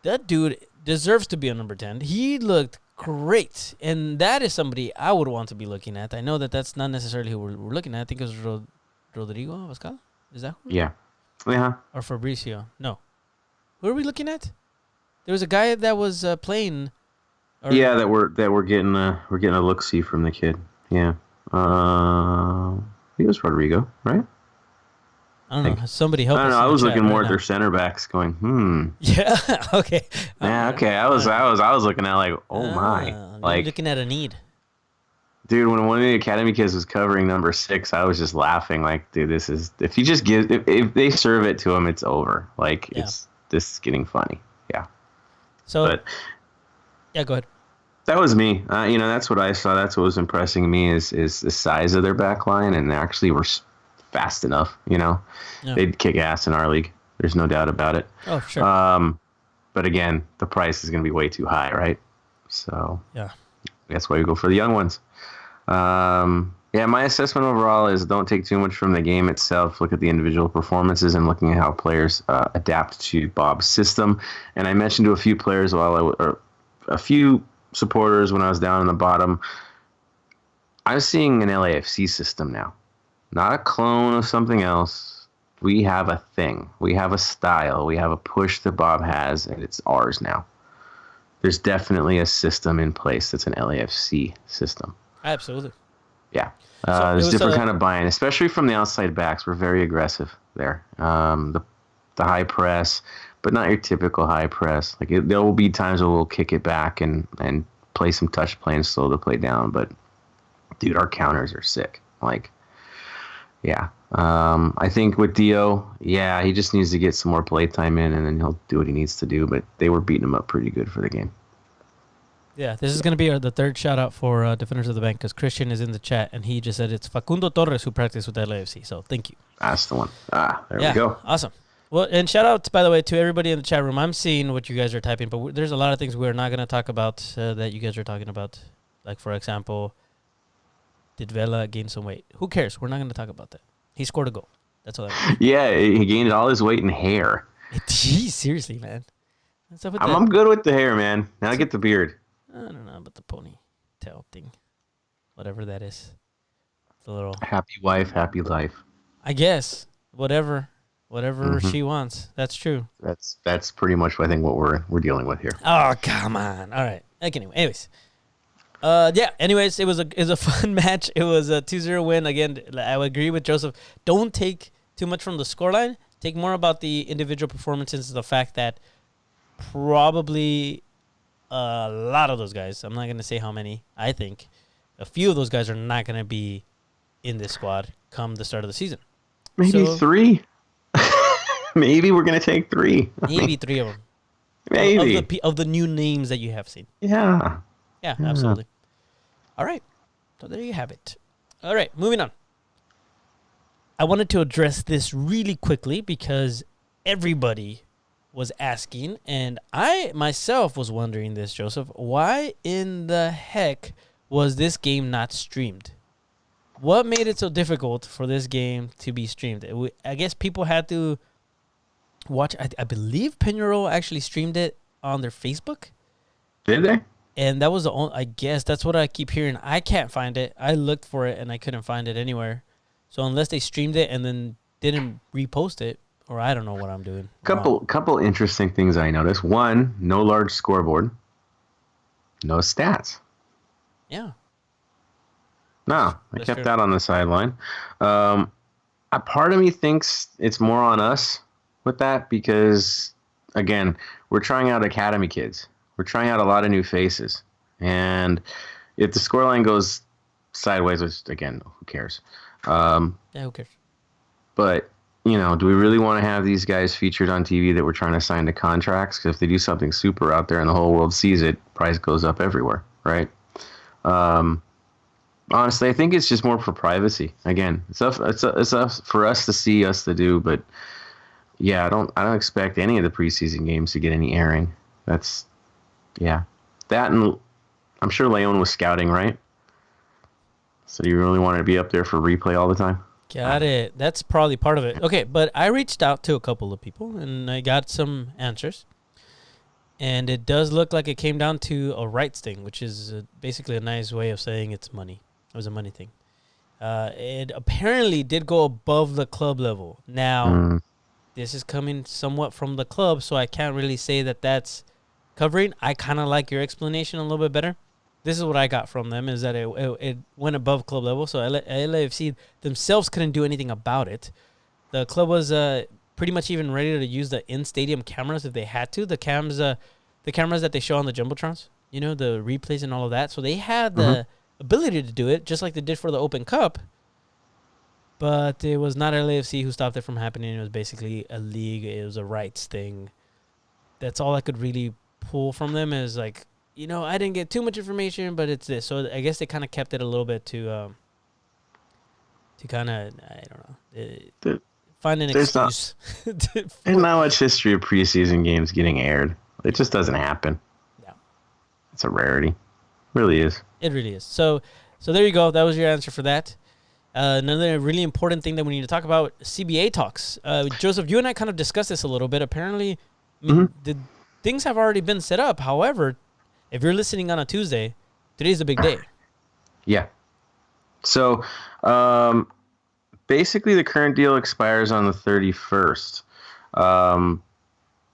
That dude deserves to be a number 10. He looked great, and that is somebody I would want to be looking at. I know that's not necessarily who we're looking at. I think it was Rodrigo Abascal. Is that who? Yeah. Yeah. Or Fabricio? No. Who are we looking at? There was a guy that was playing. Yeah, that we're getting a look see from the kid. Yeah. He was Rodrigo, right? I don't know. Somebody help us. I don't know. in I the was chat looking right more at now. their center backs, going, Yeah. Okay. Yeah. Okay. I was looking at like, oh my, You're like, looking at a need. dude. When one of the academy kids was covering number 6, I was just laughing. Like, dude, this is if they serve it to him, it's over. Like, Yeah. this is getting funny. Yeah. So. But Yeah. Go ahead. that was me. That's what I saw. That's what was impressing me is the size of their back line, and they actually were fast enough. Yeah. They'd kick ass in our league. There's no doubt about it. Oh, sure. But again, the price is going to be way too high, right? So Yeah. that's why we go for the young ones. Yeah, my assessment overall is don't take too much from the game itself. Look at the individual performances and looking at how players adapt to Bob's system. And I mentioned to a few players or a few supporters when I was down in the bottom, I'm seeing an LAFC system now, not a clone of something else. We have a thing. We have a style. We have a push that Bob has, and it's ours now. There's definitely a system in place that's an LAFC system. Absolutely. Yeah. So it There's was different kind of buy-in, especially from the outside backs. We're very aggressive there. The high press, but not your typical high press. Like there will be times where we'll kick it back and play some touch play and slow the play down. But dude, our counters are sick. Like, yeah. I think with Dio, yeah, he just needs to get some more play time in, and then he'll do what he needs to do. But they were beating him up pretty good for the game. Yeah, this is going to be the third shout out for Defenders of the Bank because Christian is in the chat and he just said it's Facundo Torres who practiced with LAFC. So thank you. That's the one. There we go. Awesome. Well, and shout outs, by the way, to everybody in the chat room. I'm seeing what you guys are typing, but there's a lot of things we're not going to talk about that you guys are talking about. Like, for example, did Vela gain some weight? Who cares? We're not going to talk about that. He scored a goal. That's all that matters. Yeah, he gained all his weight in hair. Jeez, seriously, man. What's up with I'm good with the hair, man. Now I get the beard. I don't know about the ponytail thing. Whatever that is. It's a little... Happy wife, happy life. I guess. Whatever she wants. That's true. That's pretty much what I think what we're dealing with here. Oh, come on. All right. Anyways. Anyways, it was a fun match. It was a 2-0 win. Again, I would agree with Joseph. Don't take too much from the scoreline. Take more about the individual performances, the fact that probably a lot of those guys, I'm not going to say how many, I think a few of those guys are not going to be in this squad come the start of the season. Maybe 3. Maybe we're going to take 3. Maybe 3 of them. Maybe. Of the new names that you have seen. Yeah. Yeah, absolutely. All right. So there you have it. All right, moving on. I wanted to address this really quickly because everybody was asking, and I myself was wondering this, Joseph. Why in the heck was this game not streamed? What made it so difficult for this game to be streamed? I guess people had to watch. I believe Penarol actually streamed it on their Facebook. Did they? And that was the only, I guess that's what I keep hearing. I can't find it. I looked for it and I couldn't find it anywhere. So unless they streamed it and then didn't repost it, or I don't know what I'm doing. Couple interesting things I noticed. One, no large scoreboard. No stats. Yeah. No, I kept that on the sideline. A part of me thinks it's more on us with that because, again, we're trying out academy kids. We're trying out a lot of new faces. And if the scoreline goes sideways, which, again, who cares? Who cares? But, do we really want to have these guys featured on TV that we're trying to sign to contracts? Because if they do something super out there and the whole world sees it, price goes up everywhere, right? Honestly, I think it's just more for privacy. Again, it's up for us to see, us to do. But yeah, I don't expect any of the preseason games to get any airing. That, and I'm sure Leon was scouting, right? So do you really want to be up there for replay all the time? Got it. That's probably part of it. Okay, but I reached out to a couple of people, and I got some answers. And it does look like it came down to a rights thing, which is basically a nice way of saying it's money. It was a money thing. It apparently did go above the club level. Now, this is coming somewhat from the club, so I can't really say that that's covering. I kind of like your explanation a little bit better. This is what I got from them, is that it went above club level, so LAFC themselves couldn't do anything about it. The club was pretty much even ready to use the in-stadium cameras if they had to. The cameras that they show on the Jumbotrons, the replays and all of that. So they had the ability to do it, just like they did for the Open Cup. But it was not LAFC who stopped it from happening. It was basically a league. It was a rights thing. That's all I could really pull from them is like, I didn't get too much information, but it's this. So I guess they kind of kept it a little bit to kind of, I don't know, find an excuse. There's not much history of preseason games getting aired. It just doesn't happen. Yeah. It's a rarity. It really is. It really is. So there you go. That was your answer for that. Another really important thing that we need to talk about, CBA talks. Joseph, you and I kind of discussed this a little bit. Apparently, the things have already been set up. However, if you're listening on a Tuesday, today's a big day. Yeah. So, basically, the current deal expires on the 31st.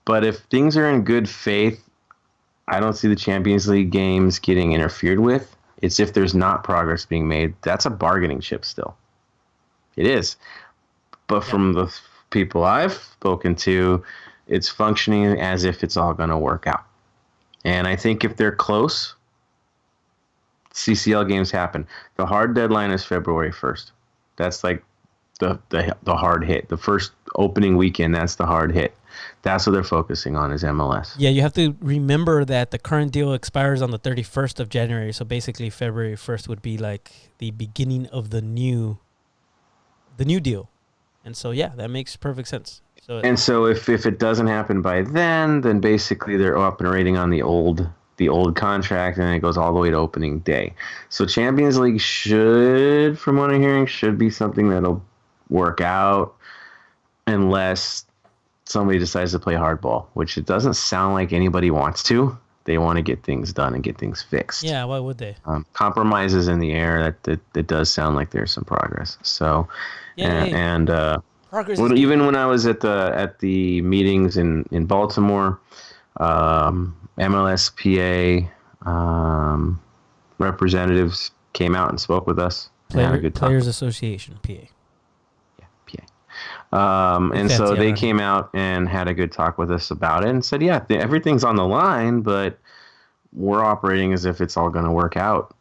But if things are in good faith, I don't see the Champions League games getting interfered with. It's if there's not progress being made. That's a bargaining chip still. It is. But from the people I've spoken to, it's functioning as if it's all going to work out. And I think if they're close, CCL games happen. The hard deadline is February 1st. That's like the hard hit. The first opening weekend, that's the hard hit. that's what they're focusing on is MLS. Yeah, you have to remember that the current deal expires on the 31st of January. So basically February 1st would be like the beginning of the new deal. And so, yeah, that makes perfect sense. So if it doesn't happen by then basically they're operating on the old contract, and it goes all the way to opening day. So Champions League should, from what I'm hearing, should be something that'll work out unless somebody decides to play hardball, which it doesn't sound like anybody wants to. They want to get things done and get things fixed. Yeah, why would they? Compromises in the air. That does sound like there's some progress. So, progress. Even when I was at the meetings in Baltimore, MLSPA representatives came out and spoke with us. Had a good talk. Players Association, PA. And so they came out and had a good talk with us about it and said, yeah, everything's on the line, but we're operating as if it's all going to work out.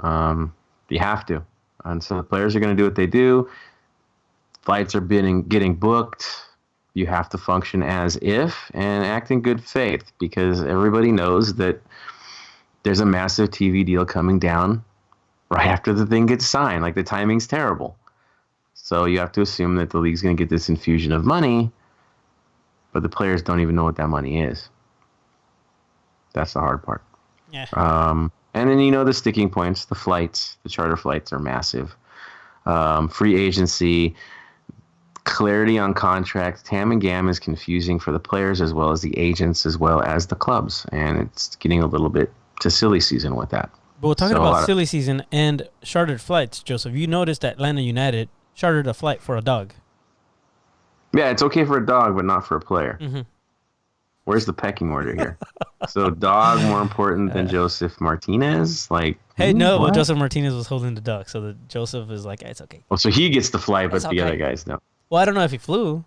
You have to. And so the players are going to do what they do. Flights are getting booked. You have to function as if and act in good faith, because everybody knows that there's a massive TV deal coming down right after the thing gets signed. Like, the timing's terrible. So you have to assume that the league's going to get this infusion of money, but the players don't even know what that money is. That's the hard part. Yeah. And then, the sticking points, the flights, the charter flights are massive. Free agency, clarity on contracts. TAM and GAM is confusing for the players as well as the agents as well as the clubs. And it's getting a little bit to silly season with that. But we're talking about silly season and chartered flights, Joseph. You noticed that Atlanta United chartered a flight for a dog. Yeah, it's okay for a dog, but not for a player. Mm-hmm. Where's the pecking order here? So dog more important than Josef Martinez? Like, well, Josef Martinez was holding the dog, so Joseph is like, it's okay. Oh, so he gets the flight, but the other guys don't. Well, I don't know if he flew.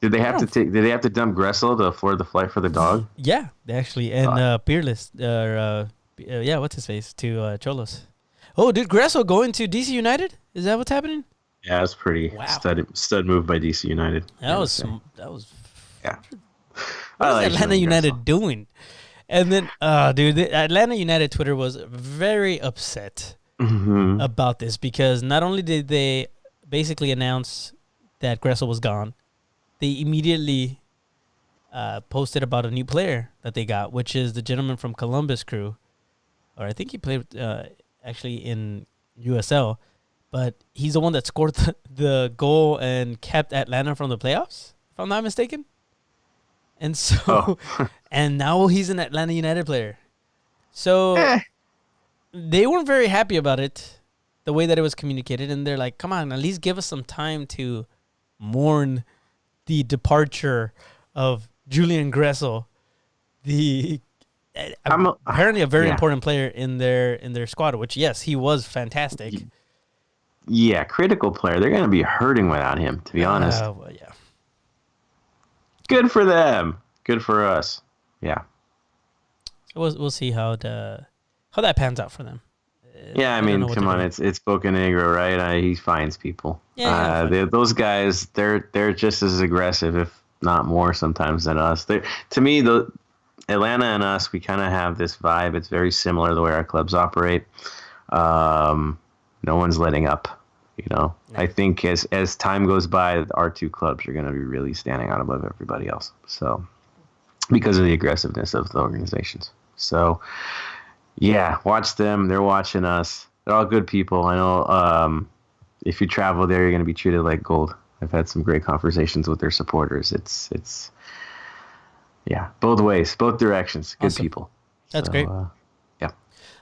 Did they have to dump Gressel to afford the flight for the dog? Yeah, they actually, and Peerless, what's his face, to Cholos. Oh, did Gressel go into DC United? Is that what's happening? Yeah, it's pretty stud move by DC United. That was yeah. What is Atlanta United doing? And then, the Atlanta United Twitter was very upset about this, because not only did they basically announce that Gressel was gone, they immediately posted about a new player that they got, which is the gentleman from Columbus Crew, or I think he played actually in USL. But he's the one that scored the goal and kept Atlanta from the playoffs, if I'm not mistaken. And so, and now he's an Atlanta United player. So they weren't very happy about it, the way that it was communicated. And they're like, come on, at least give us some time to mourn the departure of Julian Gressel, apparently a very important player in their squad, which, yes, he was fantastic. Yeah, critical player. They're going to be hurting without him, to be honest. Well, yeah. Good for them. Good for us. Yeah. So we'll see how that pans out for them. Yeah, I mean, come on, it's Bocanegra, right? He finds people. Yeah. Those guys, they're just as aggressive, if not more, sometimes than us. To me, Atlanta and us, we kind of have this vibe. It's very similar to the way our clubs operate. No one's letting up. No. I think as time goes by, our two clubs are going to be really standing out above everybody else. So, because of the aggressiveness of the organizations. So, yeah, watch them. They're watching us. They're all good people. I know if you travel there, you're going to be treated like gold. I've had some great conversations with their supporters. It's both ways, both directions. Good people. That's great.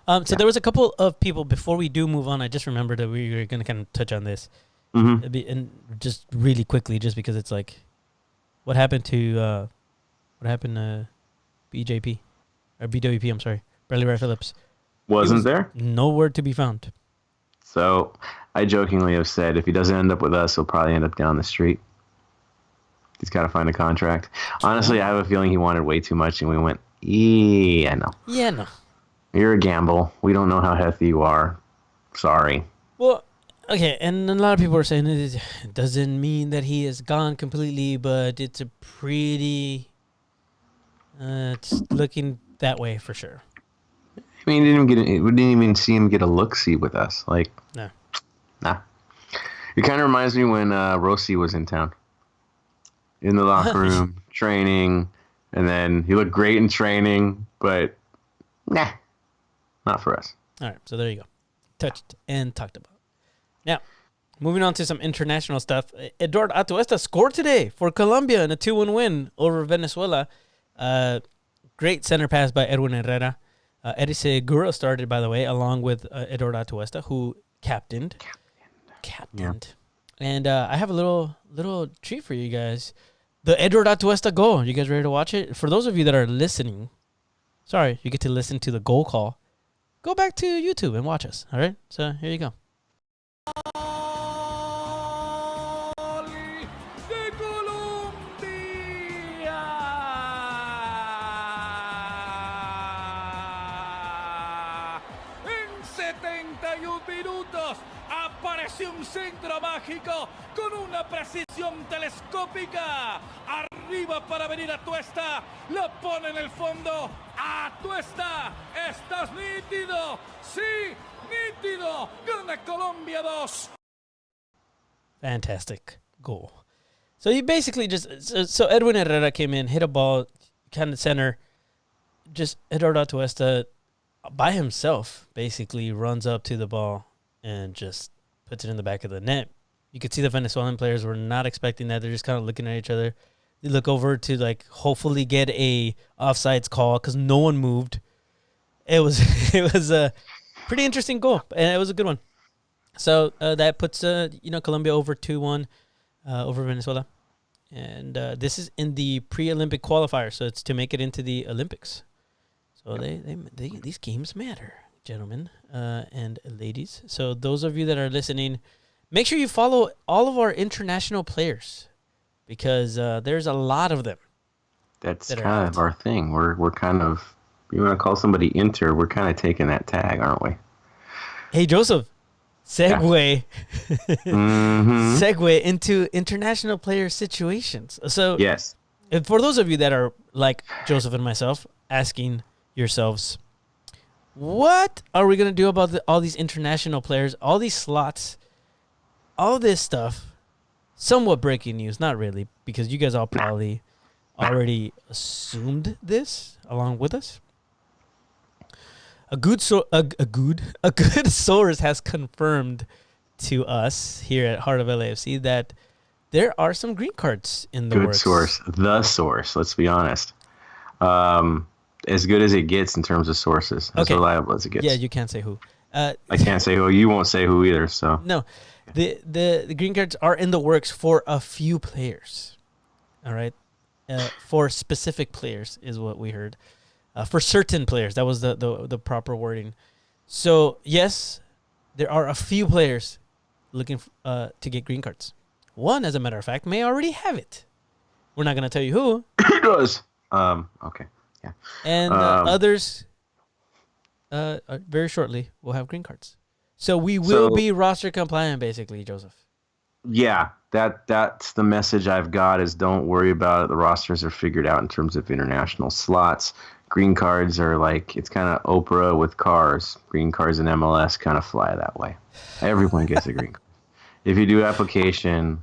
So there was a couple of people, before we do move on, I just remembered that we were going to kind of touch on this. Mm-hmm. And just really quickly, just because it's like, what happened to BJP? Or BWP, I'm sorry. Bradley Wright Phillips. Wasn't there? Nowhere to be found. So I jokingly have said, if he doesn't end up with us, he'll probably end up down the street. He's got to find a contract. Honestly, I have a feeling he wanted way too much, and we went, yeah, no. Yeah, no. You're a gamble. We don't know how healthy you are. Sorry. Well, Okay, and a lot of people are saying it doesn't mean that he is gone completely, but it's a pretty. It's looking that way for sure. I mean, we didn't even see him get a look-see with us. Like, No. nah. It kind of reminds me when Rossi was in town. In the locker room, training, and then he looked great in training, but nah, not for us. All right, so there you go. Touched and talked about. Now, moving on to some international stuff. Eduardo Atuesta scored today for Colombia in a 2-1 win over Venezuela. Great center pass by Edwin Herrera. Eddie Segura started, by the way, along with Eduardo Atuesta, who captained. Yeah. And I have a little treat for you guys. The Eduardo Atuesta goal. You guys ready to watch it? For those of you that are listening, sorry, you get to listen to the goal call. Go back to YouTube and watch us. All right? So here you go. De Colombia. En 71 minutos apareció un centro mágico con una precisión telescópica. Arriba para venir a Tuesta, lo pone en el fondo. A Tuesta, estás nítido. Sí, nítido. Gana Colombia 2. Fantastic goal. So he basically so Edwin Herrera came in, hit a ball, kind of center. Just Eduardo Atuesta by himself basically runs up to the ball and just puts it in the back of the net. You could see the Venezuelan players were not expecting that. They're just kind of looking at each other. They look over to hopefully get a offsides call because no one moved. It was a pretty interesting goal, and it was a good one. So that puts Colombia over 2-1 over Venezuela, and this is in the pre-Olympic qualifier, so it's to make it into the Olympics. So these games matter, gentlemen and ladies. So those of you that are listening, make sure you follow all of our international players because there's a lot of them. That's kind of our thing. We're kind of, you want to call somebody inter, we're kind of taking that tag, aren't we? Hey, Joseph, segue into international player situations. So yes, and for those of you that are like Joseph and myself, asking yourselves, what are we going to do about all these international players, all these slots, all this stuff? Somewhat breaking news, not really, because you guys all probably already assumed this along with us. A good source has confirmed to us here at Heart of LAFC that there are some green cards in the works. The source. Let's be honest. As good as it gets in terms of sources, as reliable as it gets. Yeah, you can't say who. I can't say who. You won't say who either. So no, the green cards are in the works for a few players. All right, for specific players is what we heard. For certain players, that was the proper wording. So yes, there are a few players looking to get green cards. One, as a matter of fact, may already have it. We're not going to tell you who. He does. Okay. Yeah. And others, very shortly, will have green cards. So we will be roster compliant, basically, Joseph. Yeah, that's the message I've got is don't worry about it. The rosters are figured out in terms of international slots. Green cards are like, it's kind of Oprah with cars. Green cards in MLS kind of fly that way. Everyone gets a green card. If you do application,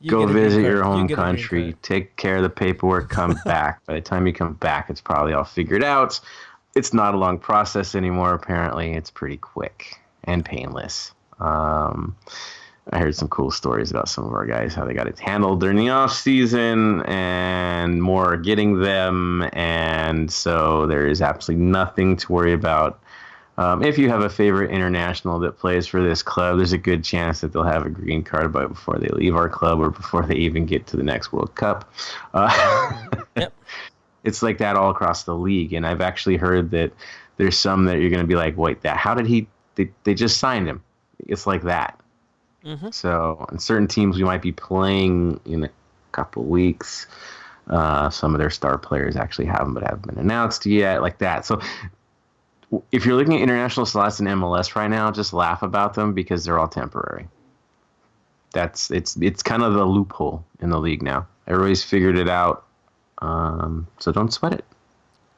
go visit your home country, take care of the paperwork, come back. By the time you come back, it's probably all figured out. It's not a long process anymore, apparently. It's pretty quick and painless. I heard some cool stories about some of our guys, how they got it handled during the off season, and more are getting them. And so there is absolutely nothing to worry about. If you have a favorite international that plays for this club, there's a good chance that they'll have a green card before they leave our club or before they even get to the next World Cup. Yep. It's like that all across the league. And I've actually heard that there's some that you're going to be like, wait, how did they just signed him. It's like that. Mm-hmm. So in certain teams we might be playing in a couple of weeks. Some of their star players actually haven't been announced yet, like that. So if you're looking at international slots in MLS right now, just laugh about them because they're all temporary. It's kind of the loophole in the league now. Everybody's figured it out, so don't sweat it.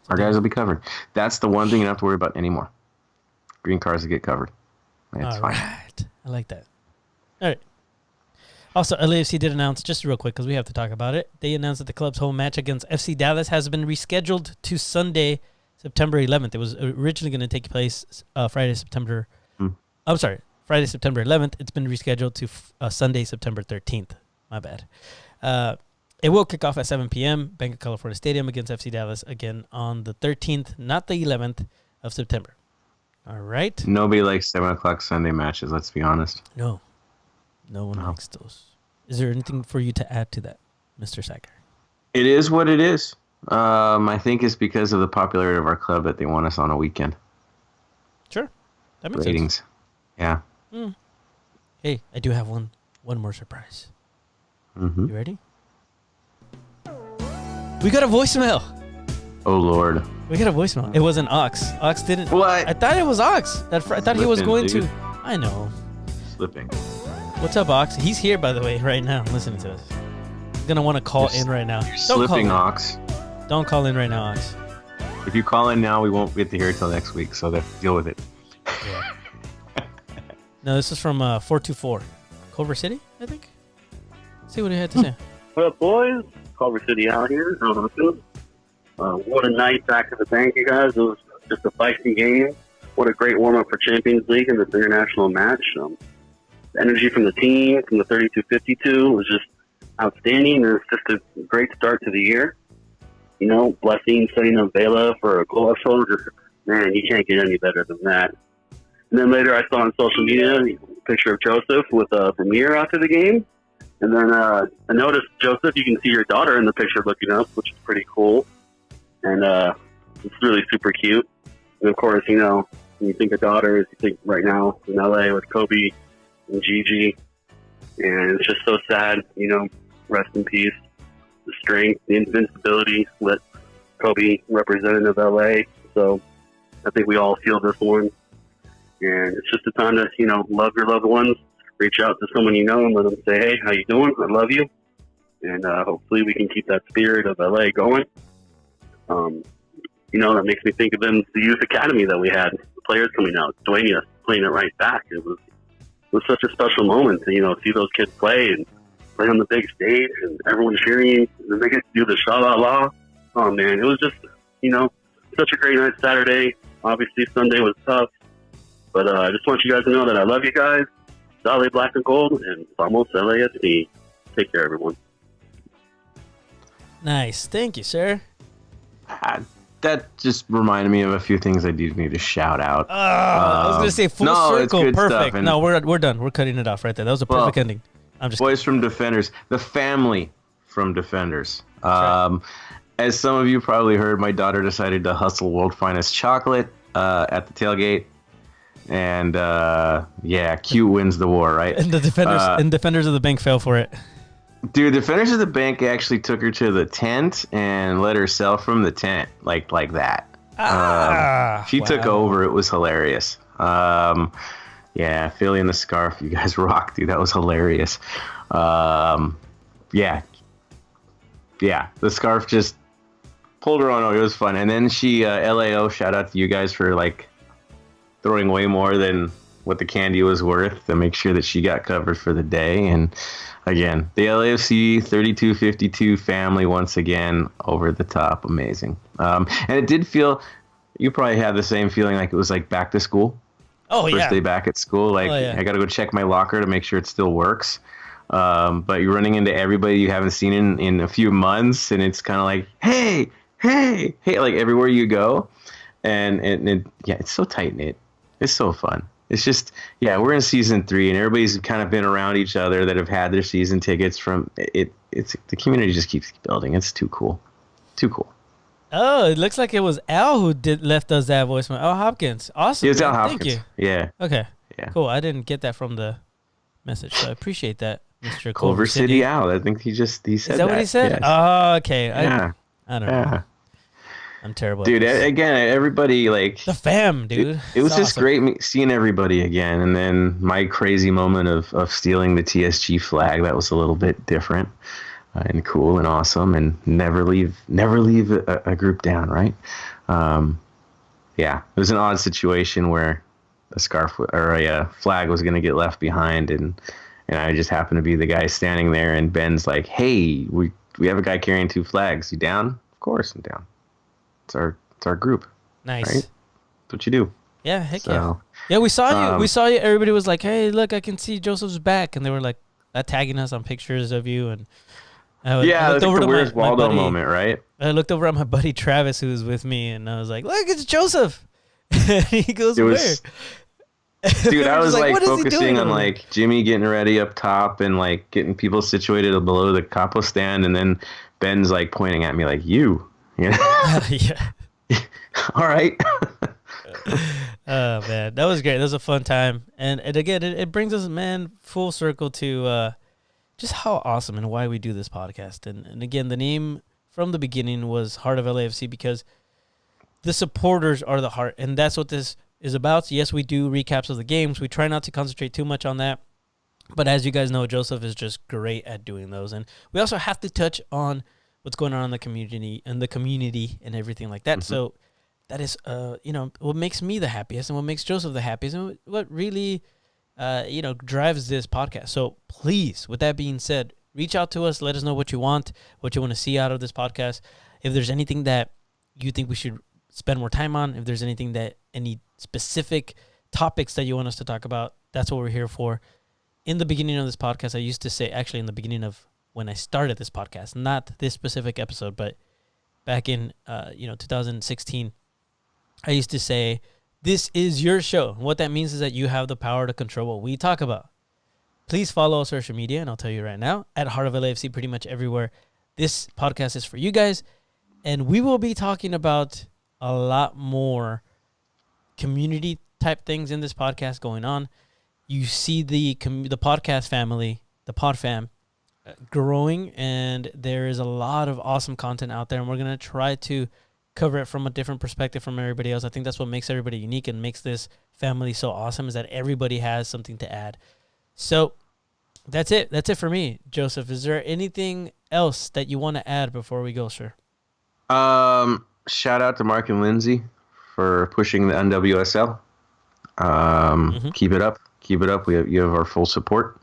Our guys will be covered. That's the one thing you don't have to worry about anymore. Green cards will get covered. It's fine. Right. I like that. All right. Also, LAFC did announce, just real quick because we have to talk about it, they announced that the club's home match against FC Dallas has been rescheduled to Sunday, September 11th. It was originally going to take place Friday, September 11th. It's been rescheduled to Sunday, September 13th. My bad. It will kick off at 7 p.m. Bank of California Stadium against FC Dallas again on the 13th, not the 11th of September. All right. Nobody likes 7 o'clock Sunday matches, let's be honest. No one likes those. Is there anything for you to add to that, Mr. Sacker? It is what it is. I think it's because of the popularity of our club that they want us on a weekend. Sure. That makes Ratings. sense. Yeah. Hey, I do have one more surprise. Mm-hmm. You ready? We got a voicemail. Oh, Lord. We got a voicemail. It was an Ox. Ox didn't. What? I thought it was Ox. I thought he was Slipping, going dude. to. I know. Slipping. What's up, Ox? He's here, by the way, right now, listening to us. He's going to want to call in right now. Slipping, Ox. Don't call in right now, Ox. If you call in now, we won't get to hear it till next week, so deal with it. Yeah. No, this is from 424. Culver City, I think? Let's see what he had to say. What up, boys? Culver City out here. What a night back at the bank, you guys. It was just a feisty game. What a great warm-up for Champions League and this international match. The energy from the team, from the 32-52, was just outstanding. It was just a great start to the year. You know, blessing setting up Vela for a goal. Man, you can't get any better than that. And then later I saw on social media a picture of Josef with Vermeer after the game. And then I noticed, Joseph, you can see your daughter in the picture looking up, which is pretty cool. And it's really super cute. And of course, you know, when you think of daughters, you think right now in LA with Kobe and Gigi. And it's just so sad, you know, rest in peace. The strength, the invincibility that Kobe represented of LA. So I think we all feel this one. And it's just a time to, you know, love your loved ones. Reach out to someone you know and let them say, hey, how you doing? I love you. And hopefully we can keep that spirit of LA going. You know, that makes me think of the youth academy that we had, the players coming out, Duenas playing it right back. It was such a special moment to, you know, see those kids play and play on the big stage and everyone cheering. And then they get to do the sha-la-la. Oh, man, it was just, you know, such a great night Saturday. Obviously, Sunday was tough. But I just want you guys to know that I love you guys. Dale Black and Gold, and Vamos LAFC. Take care, everyone. Nice. Thank you, sir. That just reminded me of a few things I do need to shout out. I was going to say full circle. It's good Perfect. stuff. No, we're done. We're cutting it off right there. That was a perfect ending. I'm just Boys from Defenders. The family from Defenders. Right. As some of you probably heard, my daughter decided to hustle World Finest Chocolate at the tailgate. And, cute wins the war, right? And the defenders of the bank fell for it. Dude, Defenders of the Bank actually took her to the tent and let her sell from the tent, like that. She took over. It was hilarious. Philly and the scarf, you guys rock, dude. That was hilarious. The scarf just pulled her on. Oh, it was fun. And then she, LAO, shout out to you guys for throwing way more than what the candy was worth to make sure that she got covered for the day. And again, the LAFC 3252 family once again over the top. Amazing. And it did feel, you probably had the same feeling like it was like back to school. Oh, yeah. First day back at school. I got to go check my locker to make sure it still works. But you're running into everybody you haven't seen in a few months. And it's kind of like, hey, like everywhere you go. And it's so tight knit. It's so fun. It's just, we're in season 3 and everybody's kind of been around each other that have had their season tickets from it. It's the community just keeps building. It's too cool. Oh, it looks like it was Al who left us that voicemail. Al Hopkins. Awesome. It's Al Hopkins. Thank you. Yeah. Okay. Yeah. Cool. I didn't get that from the message, so I appreciate that, Mr. Culver City Al. I think he said that. Is that what he said? Yes. Oh, okay. Yeah. I don't know. I'm terrible. Dude, at this. again, everybody like The fam, dude. It was It's just awesome. great seeing everybody again, and then my crazy moment of stealing the TSG flag. That was a little bit different and cool and awesome, and never leave a group down, right? Yeah, it was an odd situation where a scarf or a flag was going to get left behind, and I just happened to be the guy standing there, and Ben's like, "Hey, we have a guy carrying 2 flags. You down?" Of course, I'm down. It's our group. Nice. Right? That's what you do. Yeah, heck So, yeah. Yeah, we saw you. We saw you. Everybody was like, "Hey, look, I can see Joseph's back," and they were like tagging us on pictures of you. And I it's like the Where's my Waldo buddy, moment, right? I looked over at my buddy Travis, who was with me, and I was like, "Look, it's Joseph." And he goes, "Where?" Dude, I was like "What is he focusing doing on over like Jimmy getting ready up top and like getting people situated below the capo stand, and then Ben's like pointing at me like, you know? Yeah. All right. Oh man, that was great. That was a fun time, and again, it brings us, man, full circle to just how awesome and why we do this podcast. And again, the name from the beginning was Heart of LAFC because the supporters are the heart, and that's what this is about. So yes, we do recaps of the games. We try not to concentrate too much on that, but as you guys know, Joseph is just great at doing those, and we also have to touch on what's going on in the community and everything like that. Mm-hmm. So that is, what makes me the happiest and what makes Joseph the happiest and what really, drives this podcast. So please, with that being said, reach out to us. Let us know what you want to see out of this podcast. If there's anything that you think we should spend more time on, if there's any specific topics that you want us to talk about, that's what we're here for. In the beginning of this podcast, I used to say, actually in the beginning of when I started this podcast, not this specific episode, but back in 2016, I used to say, this is your show. And what that means is that you have the power to control what we talk about. Please follow social media, and I'll tell you right now, at Heart of LAFC, pretty much everywhere. This podcast is for you guys, and we will be talking about a lot more community type things in this podcast going on. You see the podcast family, the pod fam, growing, and there is a lot of awesome content out there, and we're going to try to cover it from a different perspective from everybody else. I think that's what makes everybody unique and makes this family so awesome, is that everybody has something to add. So that's it. That's it for me. Joseph, is there anything else that you want to add before we go, sir? Shout out to Mark and Lindsay for pushing the NWSL. Keep it up. You have our full support.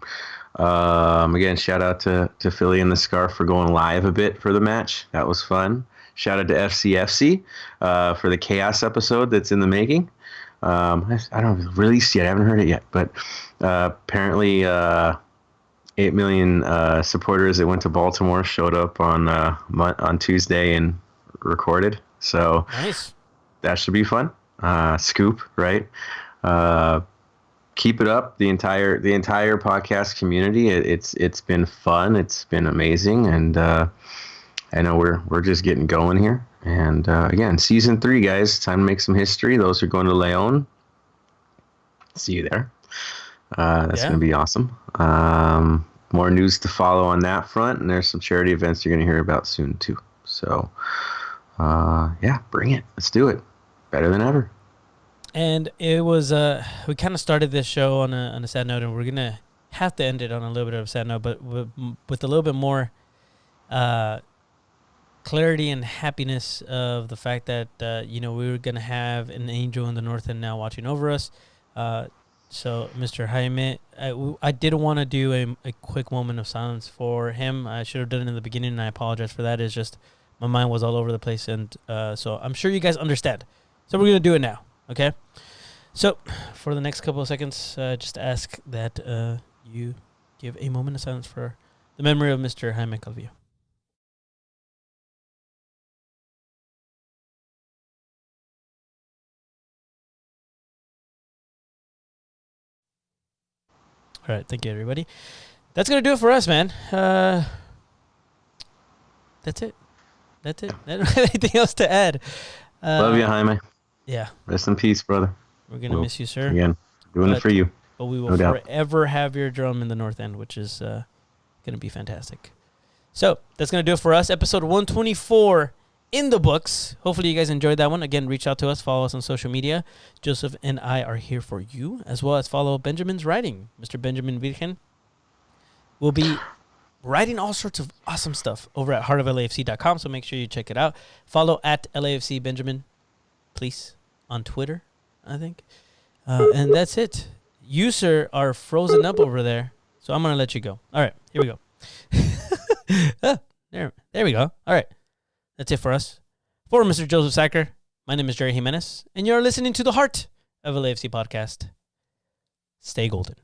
Again, shout out to Philly and the Scarf for going live a bit for the match. That was fun. Shout out to FCFC for the Chaos episode that's in the making. I don't know if it's released yet. I haven't heard it yet. But apparently 8 million supporters that went to Baltimore showed up on Tuesday and recorded. So nice. That should be fun. Scoop, right? Keep it up. The entire podcast community. It's been fun. It's been amazing, and I know we're just getting going here. And again, season 3, guys. Time to make some history. Those who are going to Leon, see you there. That's going to be awesome. More news to follow on that front, and there's some charity events you're going to hear about soon too. So, bring it. Let's do it. Better than ever. And it was we kind of started this show on a sad note, and we're gonna have to end it on a little bit of a sad note, but with a little bit more clarity and happiness of the fact that we were gonna have an angel in the north end now watching over us. So Mr. Jaime, I did want to do a quick moment of silence for him. I should have done it in the beginning, and I apologize for that. It's just my mind was all over the place, and so I'm sure you guys understand. So we're gonna do it now. Okay, so for the next couple of seconds, just ask that you give a moment of silence for the memory of Mr. Jaime Calvillo. All right, thank you, everybody. That's going to do it for us, man. That's it. I don't have anything else to add. Love you, Jaime. Yeah. Rest in peace, brother. We're going to miss you, sir. Again, doing it for you. But we will forever have your drum in the north end, which is going to be fantastic. So that's going to do it for us. Episode 124 in the books. Hopefully you guys enjoyed that one. Again, reach out to us. Follow us on social media. Joseph and I are here for you, as well as follow Benjamin's writing. Mr. Benjamin Virgen will be writing all sorts of awesome stuff over at heartoflafc.com, so make sure you check it out. Follow at LAFC Benjamin, please, on Twitter, I think. And that's it. You, sir, are frozen up over there, so I'm going to let you go. All right, here we go. There we go. All right. That's it for us. For Mr. Joseph Sacker, my name is Jerry Jimenez, and you're listening to the Heart of LAFC podcast. Stay golden.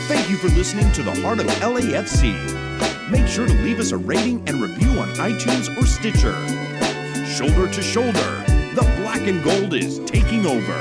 Thank you for listening to the Heart of LAFC. Make sure to leave us a rating and review on iTunes or Stitcher. Shoulder to shoulder, the black and gold is taking over.